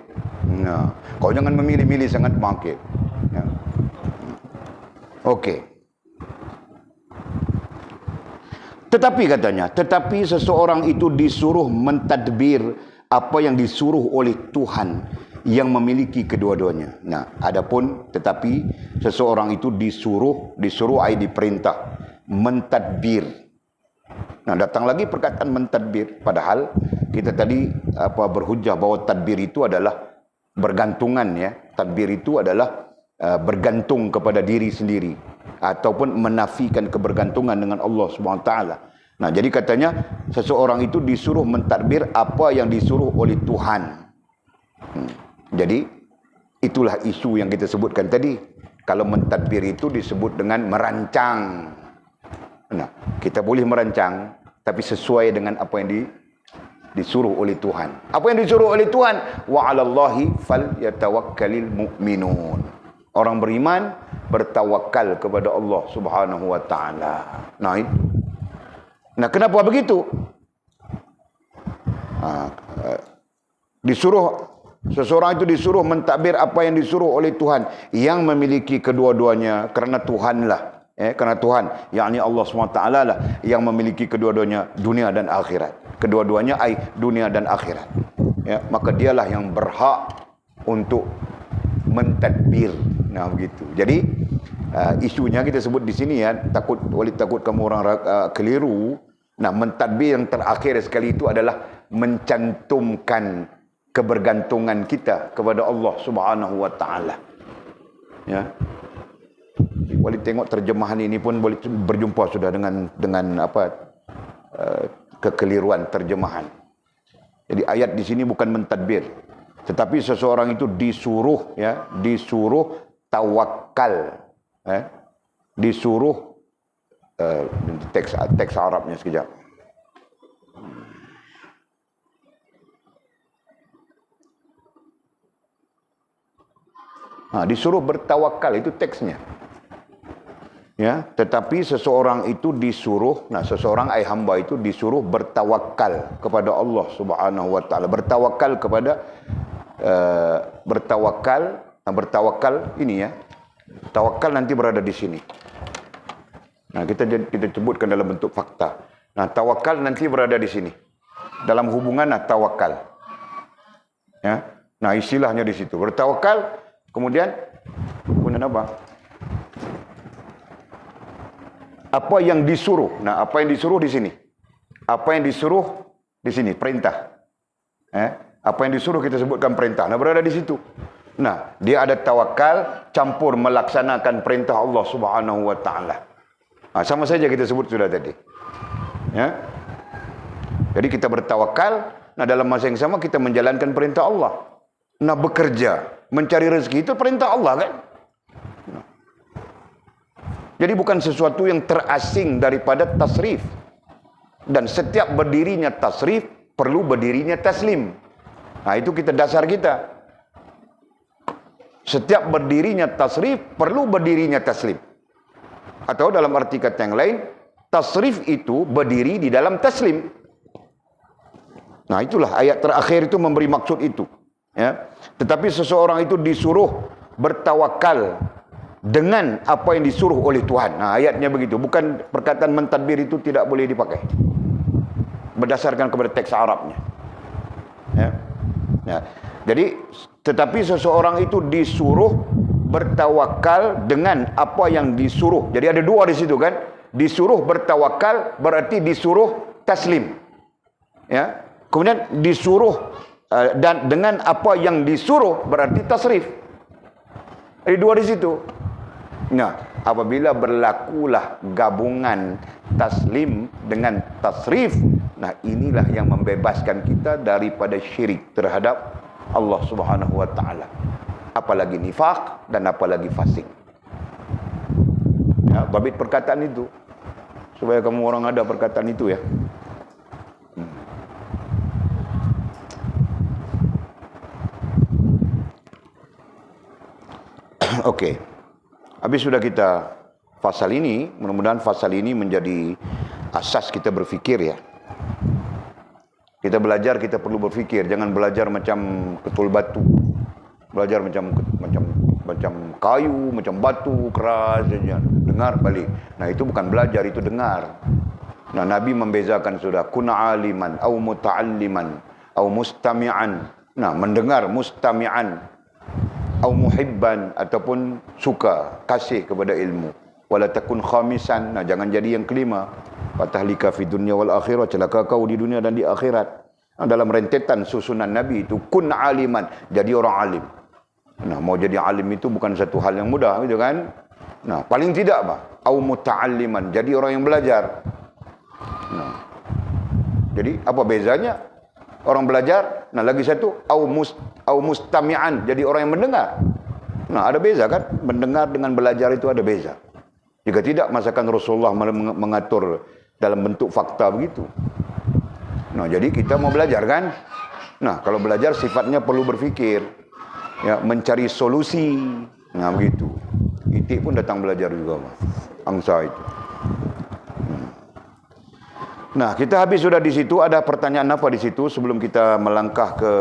Speaker 1: Nah, kau jangan memilih-milih sangat bangkil. Ya. Okey. Tetapi seseorang itu disuruh mentadbir apa yang disuruh oleh Tuhan yang memiliki kedua-duanya. Nah, adapun tetapi seseorang itu disuruh diperintah mentadbir. Nah, datang lagi perkataan mentadbir, padahal kita tadi berhujah bahwa tadbir itu adalah bergantungan ya. Tadbir itu adalah bergantung kepada diri sendiri ataupun menafikan kebergantungan dengan Allah Subhanahu wa taala. Nah, jadi katanya seseorang itu disuruh mentadbir apa yang disuruh oleh Tuhan. Jadi itulah isu yang kita sebutkan tadi. Kalau mentadbir itu disebut dengan merancang. Nah, kita boleh merancang tapi sesuai dengan apa yang disuruh oleh Tuhan. Apa yang disuruh oleh Tuhan? Wa 'alallahi falyatawakkalul mu'minun. Orang beriman bertawakal kepada Allah Subhanahu wa taala. Nah, itu. Nah, kenapa begitu? Seseorang itu disuruh mentadbir apa yang disuruh oleh Tuhan yang memiliki kedua-duanya, kerana Tuhanlah, kerana Tuhan, yakni Allah SWT lah yang memiliki kedua-duanya, dunia dan akhirat. Kedua-duanya ai dunia dan akhirat. Ya, maka dialah yang berhak untuk mentadbir. Nah, begitu. Jadi isunya kita sebut di sini ya, takut kamu orang keliru. Nah, mentadbir yang terakhir sekali itu adalah mencantumkan kebergantungan kita kepada Allah Subhanahu wa taala. Ya. Boleh tengok terjemahan ini pun boleh berjumpa sudah dengan kekeliruan terjemahan. Jadi ayat di sini bukan mentadbir, tetapi seseorang itu disuruh tawakal, disuruh teks Arabnya sekejap. Disuruh bertawakal, itu teksnya. Ya, tetapi seseorang itu disuruh, seseorang hamba itu disuruh bertawakal kepada Allah Subhanahu wa taala. Bertawakal kepada bertawakal ini ya. Tawakal nanti berada di sini. Kita sebutkan dalam bentuk fakta. Tawakal nanti berada di sini. Dalam hubungan tawakal. Ya. Istilahnya di situ. Bertawakal, kemudian apa? Apa yang disuruh. Apa yang disuruh di sini. Apa yang disuruh di sini, perintah. Apa yang disuruh kita sebutkan perintah. Berada di situ. Dia ada tawakal campur melaksanakan perintah Allah Subhanahu wa taala. Sama saja kita sebut sudah tadi. Ya. Jadi kita bertawakal, dalam masa yang sama kita menjalankan perintah Allah. Bekerja, mencari rezeki itu perintah Allah kan? Jadi bukan sesuatu yang terasing daripada tasrif. Dan setiap berdirinya tasrif perlu berdirinya taslim. Itu kita dasar kita. Setiap berdirinya tasrif perlu berdirinya taslim. Atau dalam arti kata yang lain, tasrif itu berdiri di dalam taslim. Itulah ayat terakhir itu memberi maksud itu. Ya. Tetapi seseorang itu disuruh bertawakal dengan apa yang disuruh oleh Tuhan. Ayatnya begitu. Bukan perkataan mentadbir itu tidak boleh dipakai. Berdasarkan kepada teks Arabnya. Ya. Jadi, tetapi seseorang itu disuruh bertawakal dengan apa yang disuruh. Jadi ada dua di situ kan. Disuruh bertawakal berarti disuruh taslim. Ya. Kemudian disuruh dan dengan apa yang disuruh berarti tasrif. Ada dua di situ. Apabila berlakulah gabungan taslim dengan tasrif, inilah yang membebaskan kita daripada syirik terhadap Allah Subhanahu wa taala. Apalagi nifaq dan apalagi fasik. Ya, babit perkataan itu. Supaya kamu orang ada perkataan itu ya. Okey. Habis sudah kita fasal ini, mudah-mudahan fasal ini menjadi asas kita berfikir ya. Kita belajar, kita perlu berfikir, jangan belajar macam ketul batu. Belajar macam kayu, macam batu keras saja. Dengar balik. Itu bukan belajar, itu dengar. Nabi membezakan sudah kuna aliman au muta'alliman au mustami'an. Mendengar mustami'an au muhibban ataupun suka, kasih kepada ilmu. Wala takun khamisan, jangan jadi yang kelima. Fatahlika fi dunya wal akhirah, celaka kau di dunia dan di akhirat. Dalam rentetan susunan Nabi itu kun aliman, jadi orang alim. Mau jadi alim itu bukan satu hal yang mudah gitu kan. Paling tidak au muta'alliman, jadi orang yang belajar. Jadi apa bezanya? Orang belajar, lagi satu au mustami'an, jadi orang yang mendengar. Ada beza kan? Mendengar dengan belajar itu ada beza. Jika tidak, masakan Rasulullah mengatur dalam bentuk fakta begitu. Jadi kita mau belajar kan? Kalau belajar sifatnya perlu berfikir, ya, mencari solusi. Begitu. Itik pun datang belajar juga, angsa itu. Kita habis sudah di situ. Ada pertanyaan apa di situ sebelum kita melangkah ke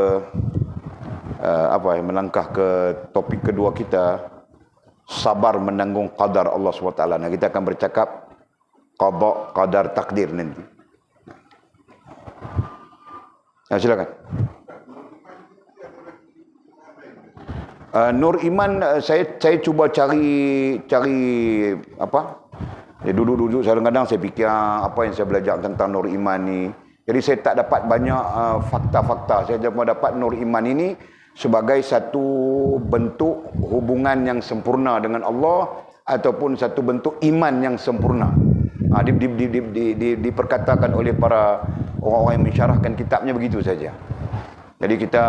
Speaker 1: melangkah ke topik kedua kita, sabar menanggung qadar Allah SWT. Kita akan bercakap qada, qadar, takdir nanti. Silakan. Nur Iman, saya cuba cari apa? Duduk-duduk kadang-kadang saya fikir apa yang saya belajar tentang Nur Iman ni. Jadi saya tak dapat banyak fakta-fakta. Saya cuma dapat Nur Iman ini sebagai satu bentuk hubungan yang sempurna dengan Allah ataupun satu bentuk iman yang sempurna. Diperkatakan oleh para orang-orang yang mensyarahkan kitabnya begitu saja. Jadi kita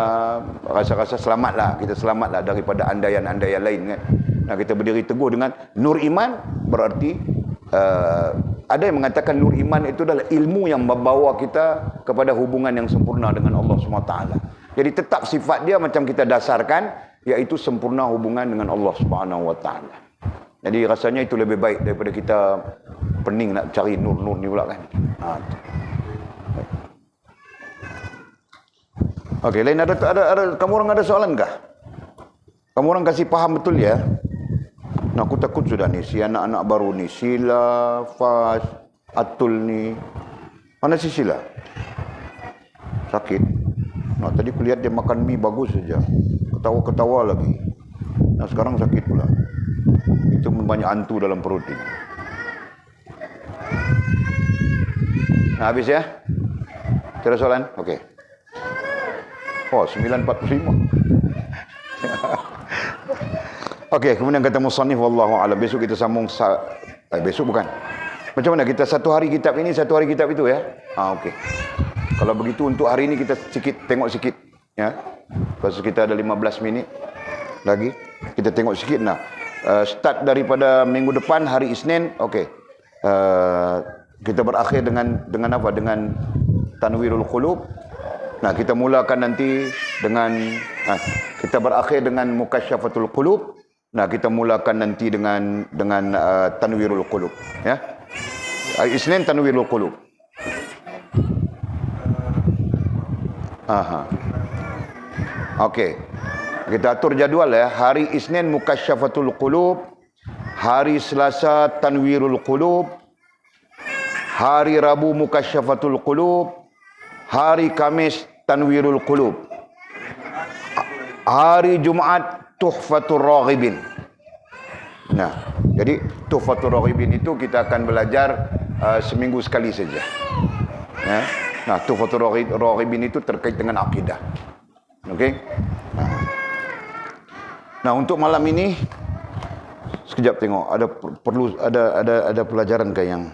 Speaker 1: rasa-rasa selamatlah, kita selamatlah daripada andaian-andaian lain kan. Kita berdiri teguh dengan Nur Iman, berarti ada yang mengatakan Nur Iman itu adalah ilmu yang membawa kita kepada hubungan yang sempurna dengan Allah SWT. Jadi tetap sifat dia macam kita dasarkan, iaitu sempurna hubungan dengan Allah SWT. Jadi rasanya itu lebih baik daripada kita pening nak cari nur-nur ni pula kan. Okey, lain ada kamu orang ada soalan kah? Kamu orang kasih faham betul ya? Nah, aku takut sudah ni si anak-anak baru ni, Sila, Fas, Atul ni. Mana si Sila? Sakit. Nah, tadi kulihat dia makan mie bagus saja. Ketawa-ketawa lagi. Nah, sekarang sakit pula. Itu banyak hantu dalam perut ini. Nah, habis ya? Tidak soalan? Okey. Oh, 9.45. Okey, kemudian kata musannif wallahu a'lam. Besok kita sambung besok bukan. Macam mana kita satu hari kitab ini, satu hari kitab itu ya? Okey. Kalau begitu untuk hari ini kita tengok sikit ya. Pasal kita ada 15 minit lagi. Kita tengok sikit nah. Start daripada minggu depan hari Isnin, okey. Kita berakhir dengan apa? Dengan Tanwirul Qulub. Nah, kita mulakan nanti dengan kita berakhir dengan Mukasyafatul Qulub. Nah, kita mulakan nanti dengan Tanwirul Qulub ya. Isnin Tanwirul Qulub. Okey. Kita atur jadual ya. Hari Isnin Mukasyafatul Qulub, hari Selasa Tanwirul Qulub, hari Rabu Mukasyafatul Qulub, hari Kamis Tanwirul Qulub, hari Jumaat Tuhfatur Raghibin. Nah, jadi Tuhfatur Raghibin itu kita akan belajar seminggu sekali saja. Ya. Nah, Tuhfatur Raghibin itu terkait dengan akidah. Okey. Nah, untuk malam ini sekejap tengok ada pelajaran ke yang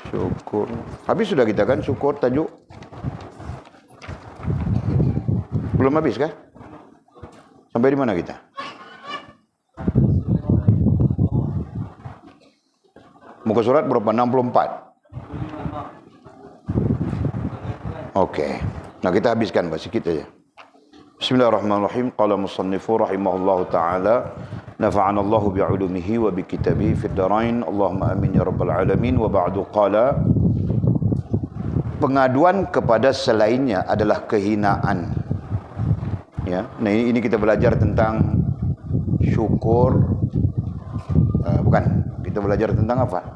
Speaker 1: syukur. Habis sudah kita kan syukur tajuk? Belum habis kah? Sampai di mana kita? Muka surat berapa? 64. Okey. Nah, kita habiskan sedikit saja. Bismillahirrahmanirrahim. Qala musannifu rahimahullahu taala, nafa'ana Allahu bi'ulumihi wa bi kitabihi fid darain. Allahumma amin ya rabbal alamin. Wa ba'du qala, pengaduan kepada selainnya adalah kehinaan. Ya. Nah, ini kita belajar tentang syukur. Bukan, kita belajar tentang apa?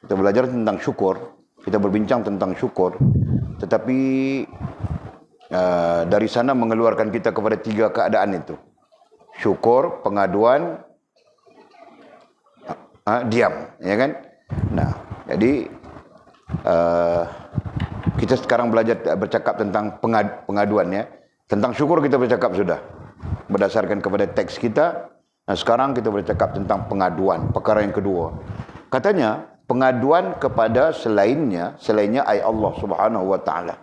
Speaker 1: Kita belajar tentang syukur. Kita berbincang tentang syukur. Tetapi dari sana mengeluarkan kita kepada tiga keadaan itu. Syukur, pengaduan, diam, ya kan? Nah, jadi kita sekarang belajar bercakap tentang pengaduan ya. Tentang syukur kita bercakap sudah berdasarkan kepada teks kita. Nah, sekarang kita bercakap tentang pengaduan, perkara yang kedua. Katanya pengaduan kepada selainnya ay Allah Subhanahu wa taala.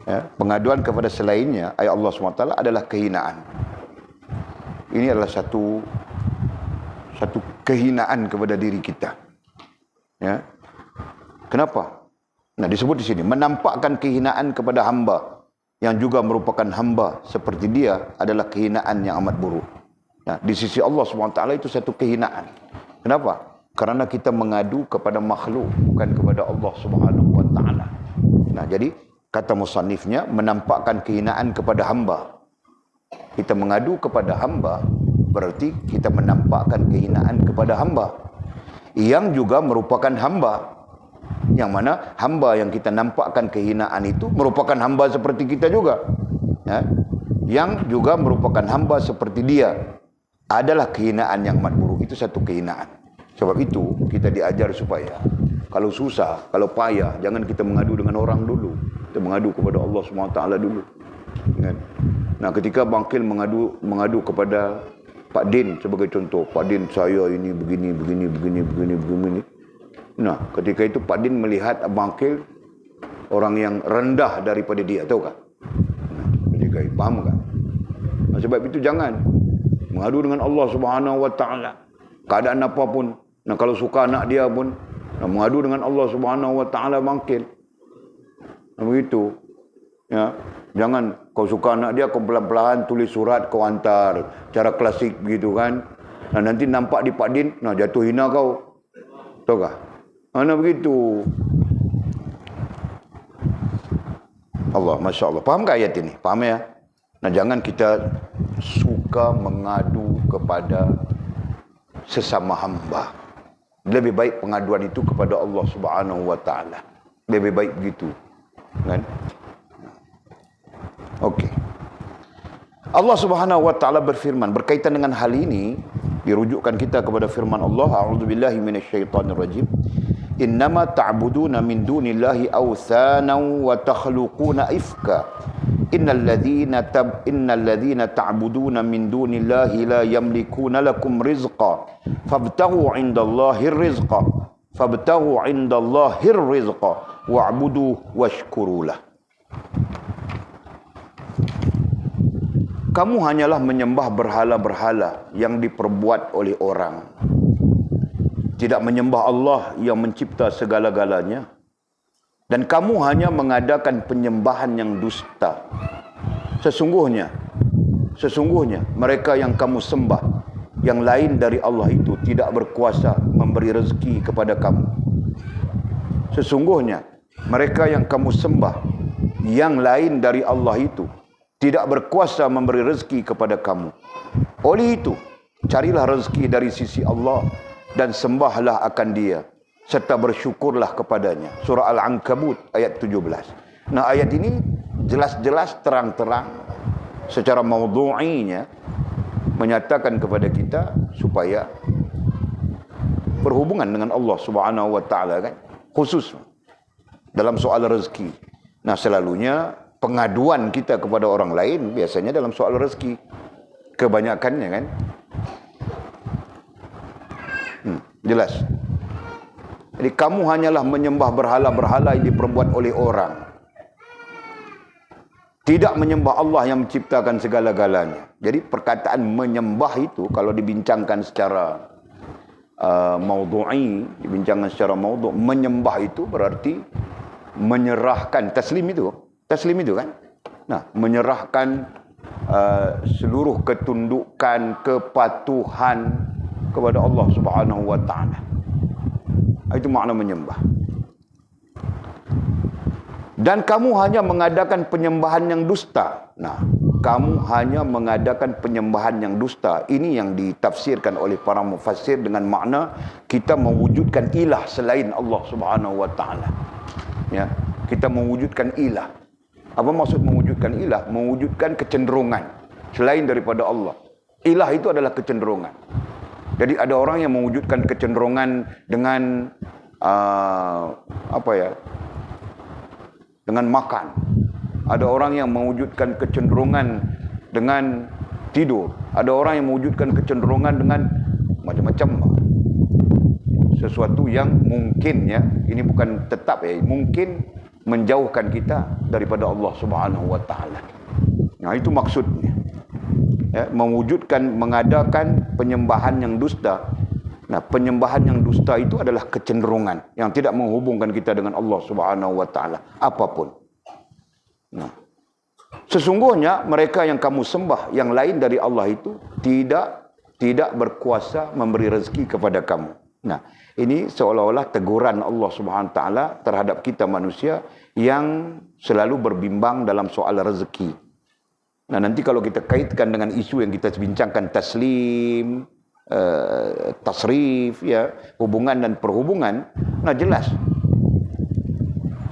Speaker 1: Ya, pengaduan kepada selainnya ay Allah Subhanahu wa taala adalah kehinaan. Ini adalah satu kehinaan kepada diri kita. Ya. Kenapa? Nah, disebut di sini menampakkan kehinaan kepada hamba yang juga merupakan hamba seperti dia adalah kehinaan yang amat buruk. Nah, di sisi Allah SWT itu satu kehinaan. Kenapa? Karena kita mengadu kepada makhluk, bukan kepada Allah SWT. Nah, jadi kata musannifnya menampakkan kehinaan kepada hamba. Kita mengadu kepada hamba berarti kita menampakkan kehinaan kepada hamba yang juga merupakan hamba. Yang mana hamba yang kita nampakkan kehinaan itu merupakan hamba seperti kita juga. Ya? Yang juga merupakan hamba seperti dia adalah kehinaan yang amat buruk. Itu satu kehinaan. Sebab itu kita diajar supaya kalau susah, kalau payah, jangan kita mengadu dengan orang dulu. Kita mengadu kepada Allah SWT dulu. Nah, ketika bangkil mengadu kepada Pak Din sebagai contoh. Pak Din, saya ini begini. Nah, ketika itu Pak Din melihat bangkil orang yang rendah daripada dia, tahu tak? Nah, ketika itu, faham tak? Nah, sebab itu jangan mengadu dengan Allah Subhanahu wa taala. Keadaan apapun. Nah, kalau suka anak dia pun mengadu dengan Allah Subhanahu wa taala bangkil. Nah, begitu. Ya, jangan kau suka anak dia, kau pelan-pelan tulis surat, kau hantar. Cara klasik begitu kan. Nah, nanti nampak di Pak Din, nah jatuh hina kau. Tahu kah? Mana begitu? Allah, Masya Allah. Faham tak ayat ini? Faham ya? Nah, jangan kita suka mengadu kepada sesama hamba. Lebih baik pengaduan itu kepada Allah Subhanahu wa taala. Lebih baik begitu. Kan? Okey. Allah Subhanahu wa taala berfirman berkaitan dengan hal ini, dirujukkan kita kepada firman Allah, a'udzubillahi minasyaitonir rajim. Innama ta'buduna min dunillahi awthanan wa takhluquna ifka. Innal ladzina ta'buduna min dunillahi la yamlikuna lakum rizqa fabtaghu 'indallahir rizqa wa'budu washkurulah. Kamu hanyalah menyembah berhala-berhala yang diperbuat oleh orang. Tidak menyembah Allah yang mencipta segala-galanya. Dan kamu hanya mengadakan penyembahan yang dusta. Sesungguhnya mereka yang kamu sembah, yang lain dari Allah itu tidak berkuasa memberi rezeki kepada kamu. Sesungguhnya mereka yang kamu sembah, yang lain dari Allah itu tidak berkuasa memberi rezeki kepada kamu. Oleh itu, carilah rezeki dari sisi Allah dan sembahlah akan Dia, serta bersyukurlah kepadanya. Surah Al-Ankabut ayat 17. Nah, ayat ini jelas-jelas terang-terang secara maudhu'inya menyatakan kepada kita supaya berhubungan dengan Allah Subhanahu wa taala, kan, khusus dalam soal rezeki. Nah, selalunya pengaduan kita kepada orang lain biasanya dalam soal rezeki, kebanyakannya, kan. Jelas. Jadi kamu hanyalah menyembah berhala-berhala yang diperbuat oleh orang, tidak menyembah Allah yang menciptakan segala-galanya. Jadi perkataan menyembah itu kalau dibincangkan secara maudhu'i, dibincangkan secara maudhu', menyembah itu berarti menyerahkan, taslim itu kan. Nah, menyerahkan seluruh ketundukan, kepatuhan kepada Allah Subhanahu wa taala. Itu makna menyembah. Dan kamu hanya mengadakan penyembahan yang dusta. Nah, kamu hanya mengadakan penyembahan yang dusta. Ini yang ditafsirkan oleh para mufassir dengan makna kita mewujudkan ilah selain Allah Subhanahu wa taala. Ya, kita mewujudkan ilah. Apa maksud mewujudkan ilah? Mewujudkan kecenderungan selain daripada Allah. Ilah itu adalah kecenderungan. Jadi ada orang yang mewujudkan kecenderungan dengan dengan makan. Ada orang yang mewujudkan kecenderungan dengan tidur. Ada orang yang mewujudkan kecenderungan dengan macam-macam sesuatu yang mungkin, ya, ini bukan tetap, ya, mungkin menjauhkan kita daripada Allah Subhanahu wa taala. Nah, itu maksudnya. Ya, mengadakan penyembahan yang dusta. Nah, penyembahan yang dusta itu adalah kecenderungan yang tidak menghubungkan kita dengan Allah Subhanahu wa taala apapun. Nah, sesungguhnya mereka yang kamu sembah yang lain dari Allah itu tidak berkuasa memberi rezeki kepada kamu. Nah, ini seolah-olah teguran Allah Subhanahu wa taala terhadap kita manusia yang selalu berbimbang dalam soal rezeki. Nah, nanti kalau kita kaitkan dengan isu yang kita bincangkan, taslim, tasrif, ya, hubungan dan perhubungan, nah jelas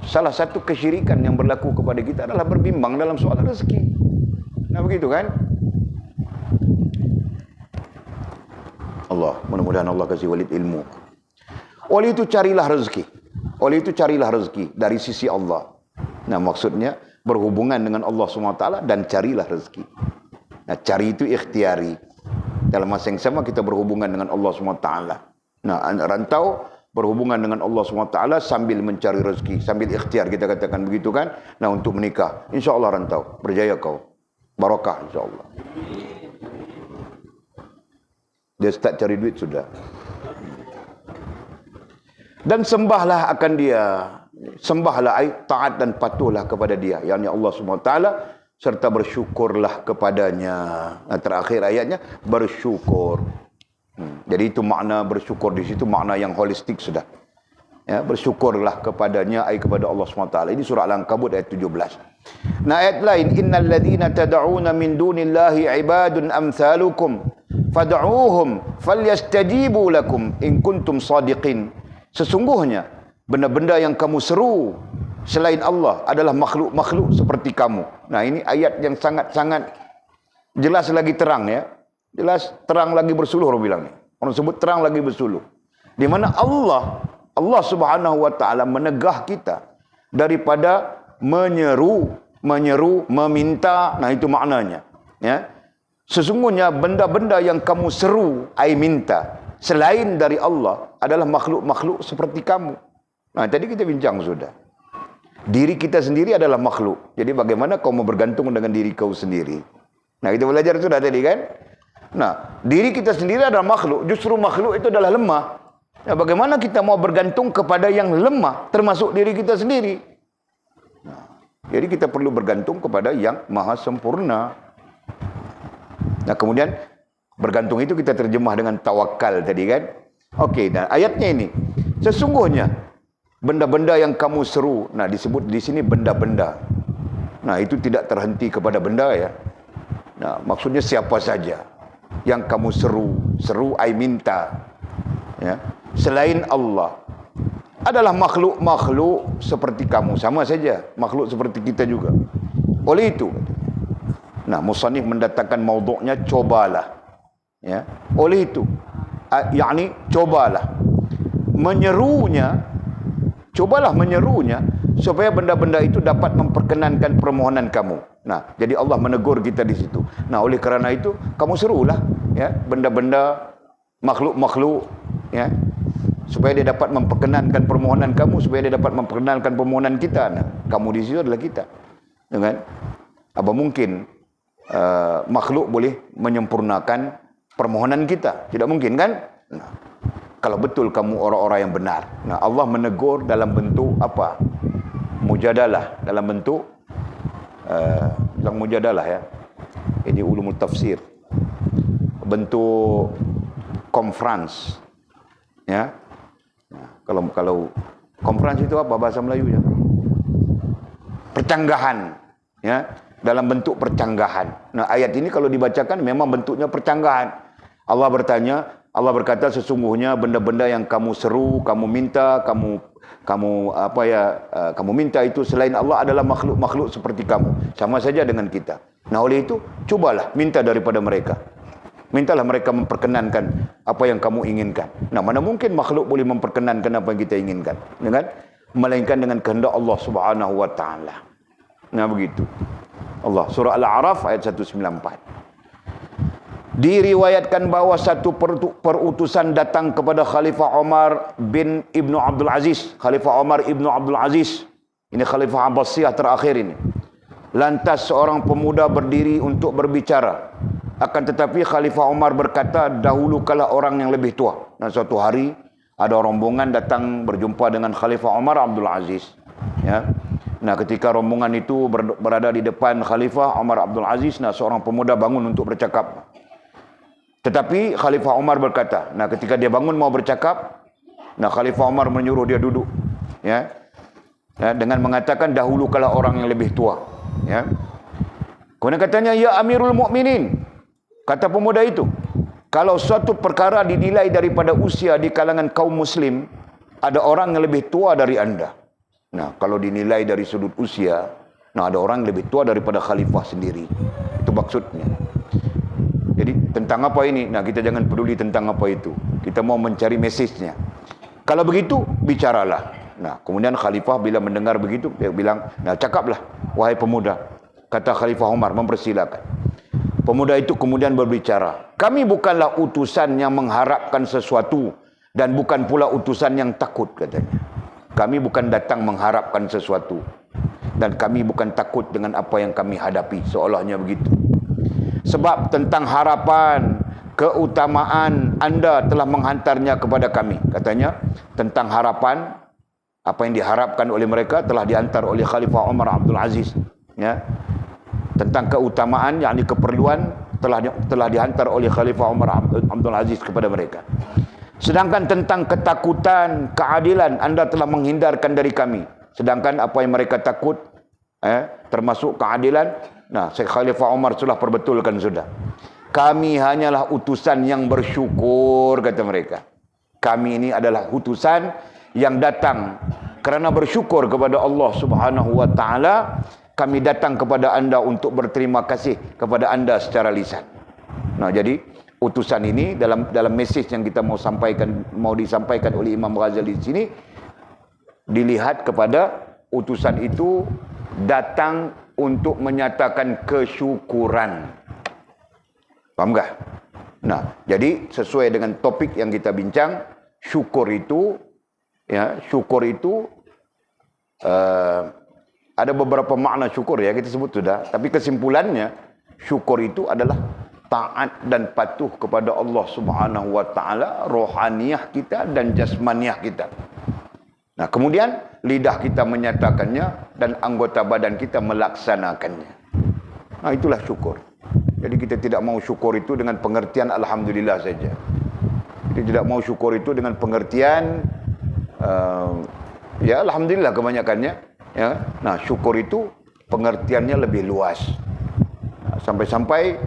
Speaker 1: salah satu kesyirikan yang berlaku kepada kita adalah berbimbang dalam soal rezeki. Nah, begitu kan? Allah, mudah-mudahan Allah kasih walid ilmu. Oleh itu carilah rezeki dari sisi Allah. Nah, maksudnya berhubungan dengan Allah SWT dan carilah rezeki. Nah, cari itu ikhtiari. Dalam masa yang sama kita berhubungan dengan Allah SWT. Nah, rantau berhubungan dengan Allah SWT sambil mencari rezeki, sambil ikhtiar, kita katakan begitu kan. Nah, untuk menikah, insya Allah rantau, berjaya kau, barakah insya Allah. Dia start cari duit sudah. Dan sembahlah akan Dia. sembahlah, taat dan patuhlah kepada dia, yakni Allah SWT, serta bersyukurlah kepadanya. Terakhir ayatnya bersyukur. Jadi itu makna bersyukur di situ, makna yang holistik sudah. Ya, bersyukurlah kepadanya, kepada Allah SWT. Ini surah Al-Ankabut ayat 17. Nah, ayat lain, innal ladzina tad'una min dunillahi ibadun amsalukum fad'uuhum falyastajibu lakum in kuntum shadiqin. Sesungguhnya benda-benda yang kamu seru selain Allah adalah makhluk-makhluk seperti kamu. Nah, ini ayat yang sangat-sangat jelas lagi terang, ya. Jelas terang lagi bersuluh, orang bilang ni. Orang sebut terang lagi bersuluh. Di mana Allah Subhanahu wa taala menegah kita daripada menyeru, meminta. Nah, itu maknanya, ya. Sesungguhnya benda-benda yang kamu seru, minta selain dari Allah adalah makhluk-makhluk seperti kamu. Nah, tadi kita bincang sudah. Diri kita sendiri adalah makhluk. Jadi bagaimana kau mau bergantung dengan diri kau sendiri? Nah, kita belajar sudah tadi kan? Nah, diri kita sendiri adalah makhluk. Justru makhluk itu adalah lemah. Nah, bagaimana kita mau bergantung kepada yang lemah, termasuk diri kita sendiri? Nah, jadi kita perlu bergantung kepada yang maha sempurna. Nah, kemudian bergantung itu kita terjemah dengan tawakal tadi kan? Okey, dan ayatnya ini, sesungguhnya benda-benda yang kamu seru. Nah, disebut di sini benda-benda. Nah, itu tidak terhenti kepada benda, ya. Nah, maksudnya siapa saja yang kamu seru minta, ya, selain Allah adalah makhluk-makhluk seperti kamu, sama saja makhluk seperti kita juga. Oleh itu, nah, musannif mendatangkan maudhu'nya cobalah, ya. Oleh itu, yakni cobalah menyerunya supaya benda-benda itu dapat memperkenankan permohonan kamu. Nah, jadi Allah menegur kita di situ. Nah, oleh kerana itu kamu serulah, ya, benda-benda, makhluk-makhluk, ya, supaya dia dapat memperkenankan permohonan kamu, supaya dia dapat memperkenankan permohonan kita. Nah, kamu di situ adalah kita, ya kan? Apa mungkin makhluk boleh menyempurnakan permohonan kita? Tidak mungkin kan? Nah, kalau betul kamu orang-orang yang benar. Nah, Allah menegur dalam bentuk apa? Mujadalah, dalam bentuk mujadalah, ya. Ini ulumul tafsir. Bentuk conference, ya. Nah, kalau conference itu apa bahasa Melayunya? Percanggahan, ya. Dalam bentuk percanggahan. Nah, ayat ini kalau dibacakan memang bentuknya percanggahan. Allah berkata, sesungguhnya benda-benda yang kamu seru, kamu minta, kamu minta itu selain Allah adalah makhluk-makhluk seperti kamu, sama saja dengan kita. Nah, oleh itu cobalah minta daripada mereka. Mintalah mereka memperkenankan apa yang kamu inginkan. Nah, mana mungkin makhluk boleh memperkenankan apa yang kita inginkan, dengan melainkan dengan kehendak Allah Subhanahu wa taala. Nah, begitu. Allah, surah Al-A'raf ayat 194. Diriwayatkan bahawa satu perutusan datang kepada Khalifah Umar bin Ibnu Abdul Aziz. Khalifah Umar Ibnu Abdul Aziz, ini Khalifah Abbasiyah terakhir ini. Lantas seorang pemuda berdiri untuk berbicara. Akan tetapi Khalifah Umar berkata, dahulukanlah orang yang lebih tua. Nah, suatu hari ada rombongan datang berjumpa dengan Khalifah Umar Abdul Aziz, ya. Nah, ketika rombongan itu berada di depan Khalifah Umar Abdul Aziz, nah, seorang pemuda bangun untuk bercakap. Tetapi Khalifah Umar berkata, nah, ketika dia bangun mau bercakap, nah, Khalifah Umar menyuruh dia duduk, ya, dengan mengatakan dahulukanlah orang yang lebih tua, ya. Kemudian katanya, ya Amirul Mukminin, kata pemuda itu, kalau suatu perkara dinilai daripada usia di kalangan kaum muslim, ada orang yang lebih tua dari anda. Nah, kalau dinilai dari sudut usia, nah, ada orang yang lebih tua daripada khalifah sendiri. Itu maksudnya. Jadi tentang apa ini? Nah, kita jangan peduli tentang apa itu. Kita mau mencari mesejnya. Kalau begitu, bicaralah. Nah, kemudian khalifah bila mendengar begitu, dia bilang, nah, cakaplah, wahai pemuda. Kata Khalifah Umar, mempersilakan. Pemuda itu kemudian berbicara, kami bukanlah utusan yang mengharapkan sesuatu, dan bukan pula utusan yang takut, katanya. Kami bukan datang mengharapkan sesuatu, dan kami bukan takut dengan apa yang kami hadapi, seolahnya begitu. Sebab tentang harapan, keutamaan anda telah menghantarnya kepada kami. Katanya, tentang harapan, Apa yang diharapkan oleh mereka telah dihantar oleh Khalifah Umar Abdul Aziz, ya. Tentang keutamaan, yakni keperluan, telah dihantar oleh Khalifah Umar Abdul Aziz kepada mereka. Sedangkan tentang ketakutan, keadilan, anda telah menghindarkan dari kami. Sedangkan apa yang mereka takut, termasuk keadilan, nah, Khalifah Umar sudah perbetulkan sudah. Kami hanyalah utusan yang bersyukur, kata mereka. Kami ini adalah utusan yang datang kerana bersyukur kepada Allah Subhanahu wa taala. Kami datang kepada anda untuk berterima kasih kepada anda secara lisan. Nah, jadi utusan ini dalam mesej yang kita mau disampaikan oleh Imam Ghazali di sini, dilihat kepada utusan itu datang untuk menyatakan kesyukuran. Faham tak? Nah, jadi sesuai dengan topik yang kita bincang, syukur itu, ya, syukur itu ada beberapa makna syukur, ya, kita sebut sudah. Tapi kesimpulannya, syukur itu adalah taat dan patuh kepada Allah Subhanahu wa taala, rohaniah kita dan jasmaniah kita. Nah, kemudian lidah kita menyatakannya dan anggota badan kita melaksanakannya. Nah, itulah syukur. Jadi kita tidak mau syukur itu dengan pengertian alhamdulillah saja. Kita tidak mau syukur itu dengan pengertian ya alhamdulillah kebanyakannya, ya. Nah, syukur itu pengertiannya lebih luas. Nah, sampai-sampai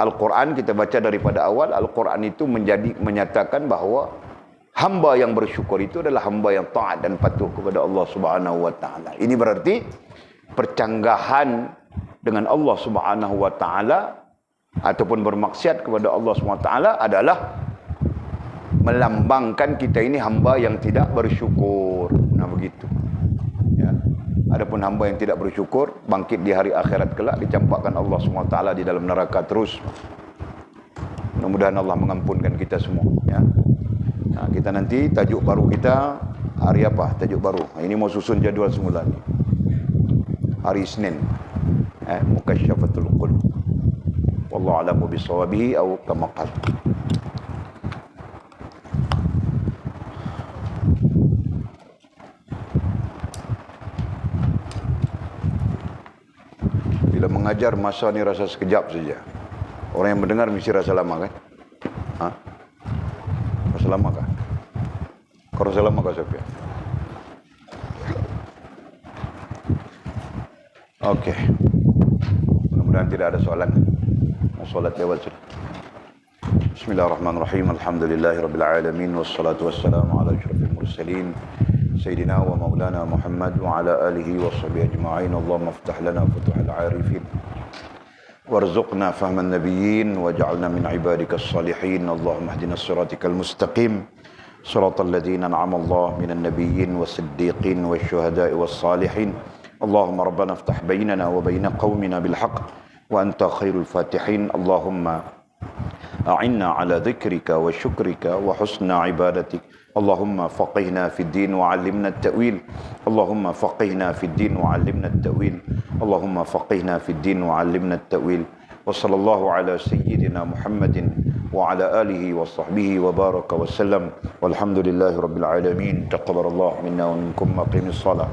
Speaker 1: Al-Quran kita baca daripada awal, Al-Quran itu menyatakan bahawa hamba yang bersyukur itu adalah hamba yang taat dan patuh kepada Allah Subhanahu wa taala. Ini berarti percanggahan dengan Allah Subhanahu wa taala ataupun bermaksiat kepada Allah Subhanahu wa taala adalah melambangkan kita ini hamba yang tidak bersyukur. Nah, begitu. Ya. Adapun hamba yang tidak bersyukur, bangkit di hari akhirat kelak, dicampakkan Allah Subhanahu wa taala di dalam neraka terus. Mudah-mudahan Allah mengampunkan kita semua, ya. Nah, kita nanti tajuk baru kita hari apa? Tajuk baru. Ini mau susun jadual semula ni. Hari Isnin. Mukasyafatul Qulub. Wallahu a'lamu bisawabihi atau kama qala. Bila mengajar masa ni rasa sekejap saja. Orang yang mendengar mesti rasa lama, kan? Ha? Rasa lama kah? Kau rasa lama kah, Sofia? Okey. Mudah-mudahan tidak ada soalan. Solat lewat sudah. Bismillahirrahmanirrahim. Alhamdulillahirabbil alamin wassalatu wassalamu ala asyrafil mursalin sayyidina wa maulana Muhammad wa ala alihi washabbihi ajma'in. Allahumma iftah lana futuhal arifin warzuqna fahman nabiyyin waj'alna min ibadikas salihin. Allahumma ihdinas siratal mustaqim siratal ladzina an'ama Allah minan nabiyyin was-siddiqin wasyuhada'i was-salihin. Allahumma rabbana iftah bainana wa bain qaumina bil haqq wa anta khairul fatihin. Allahumma a'inna ala dhikrika wa syukrika wa husna ibadatik. Allahumma faqihna fid din wa 'allimna at-ta'wil. Allahumma faqihna fid din wa 'allimna at-ta'wil. Allahumma faqihna fid din wa 'allimna at-ta'wil. Wa sallallahu ala sayyidina Muhammadin wa ala alihi wa sahbihi wa baraka wa sallam. Walhamdulillahi rabbil alamin. Taqabbalallahu minna wa minkum aqimis salat.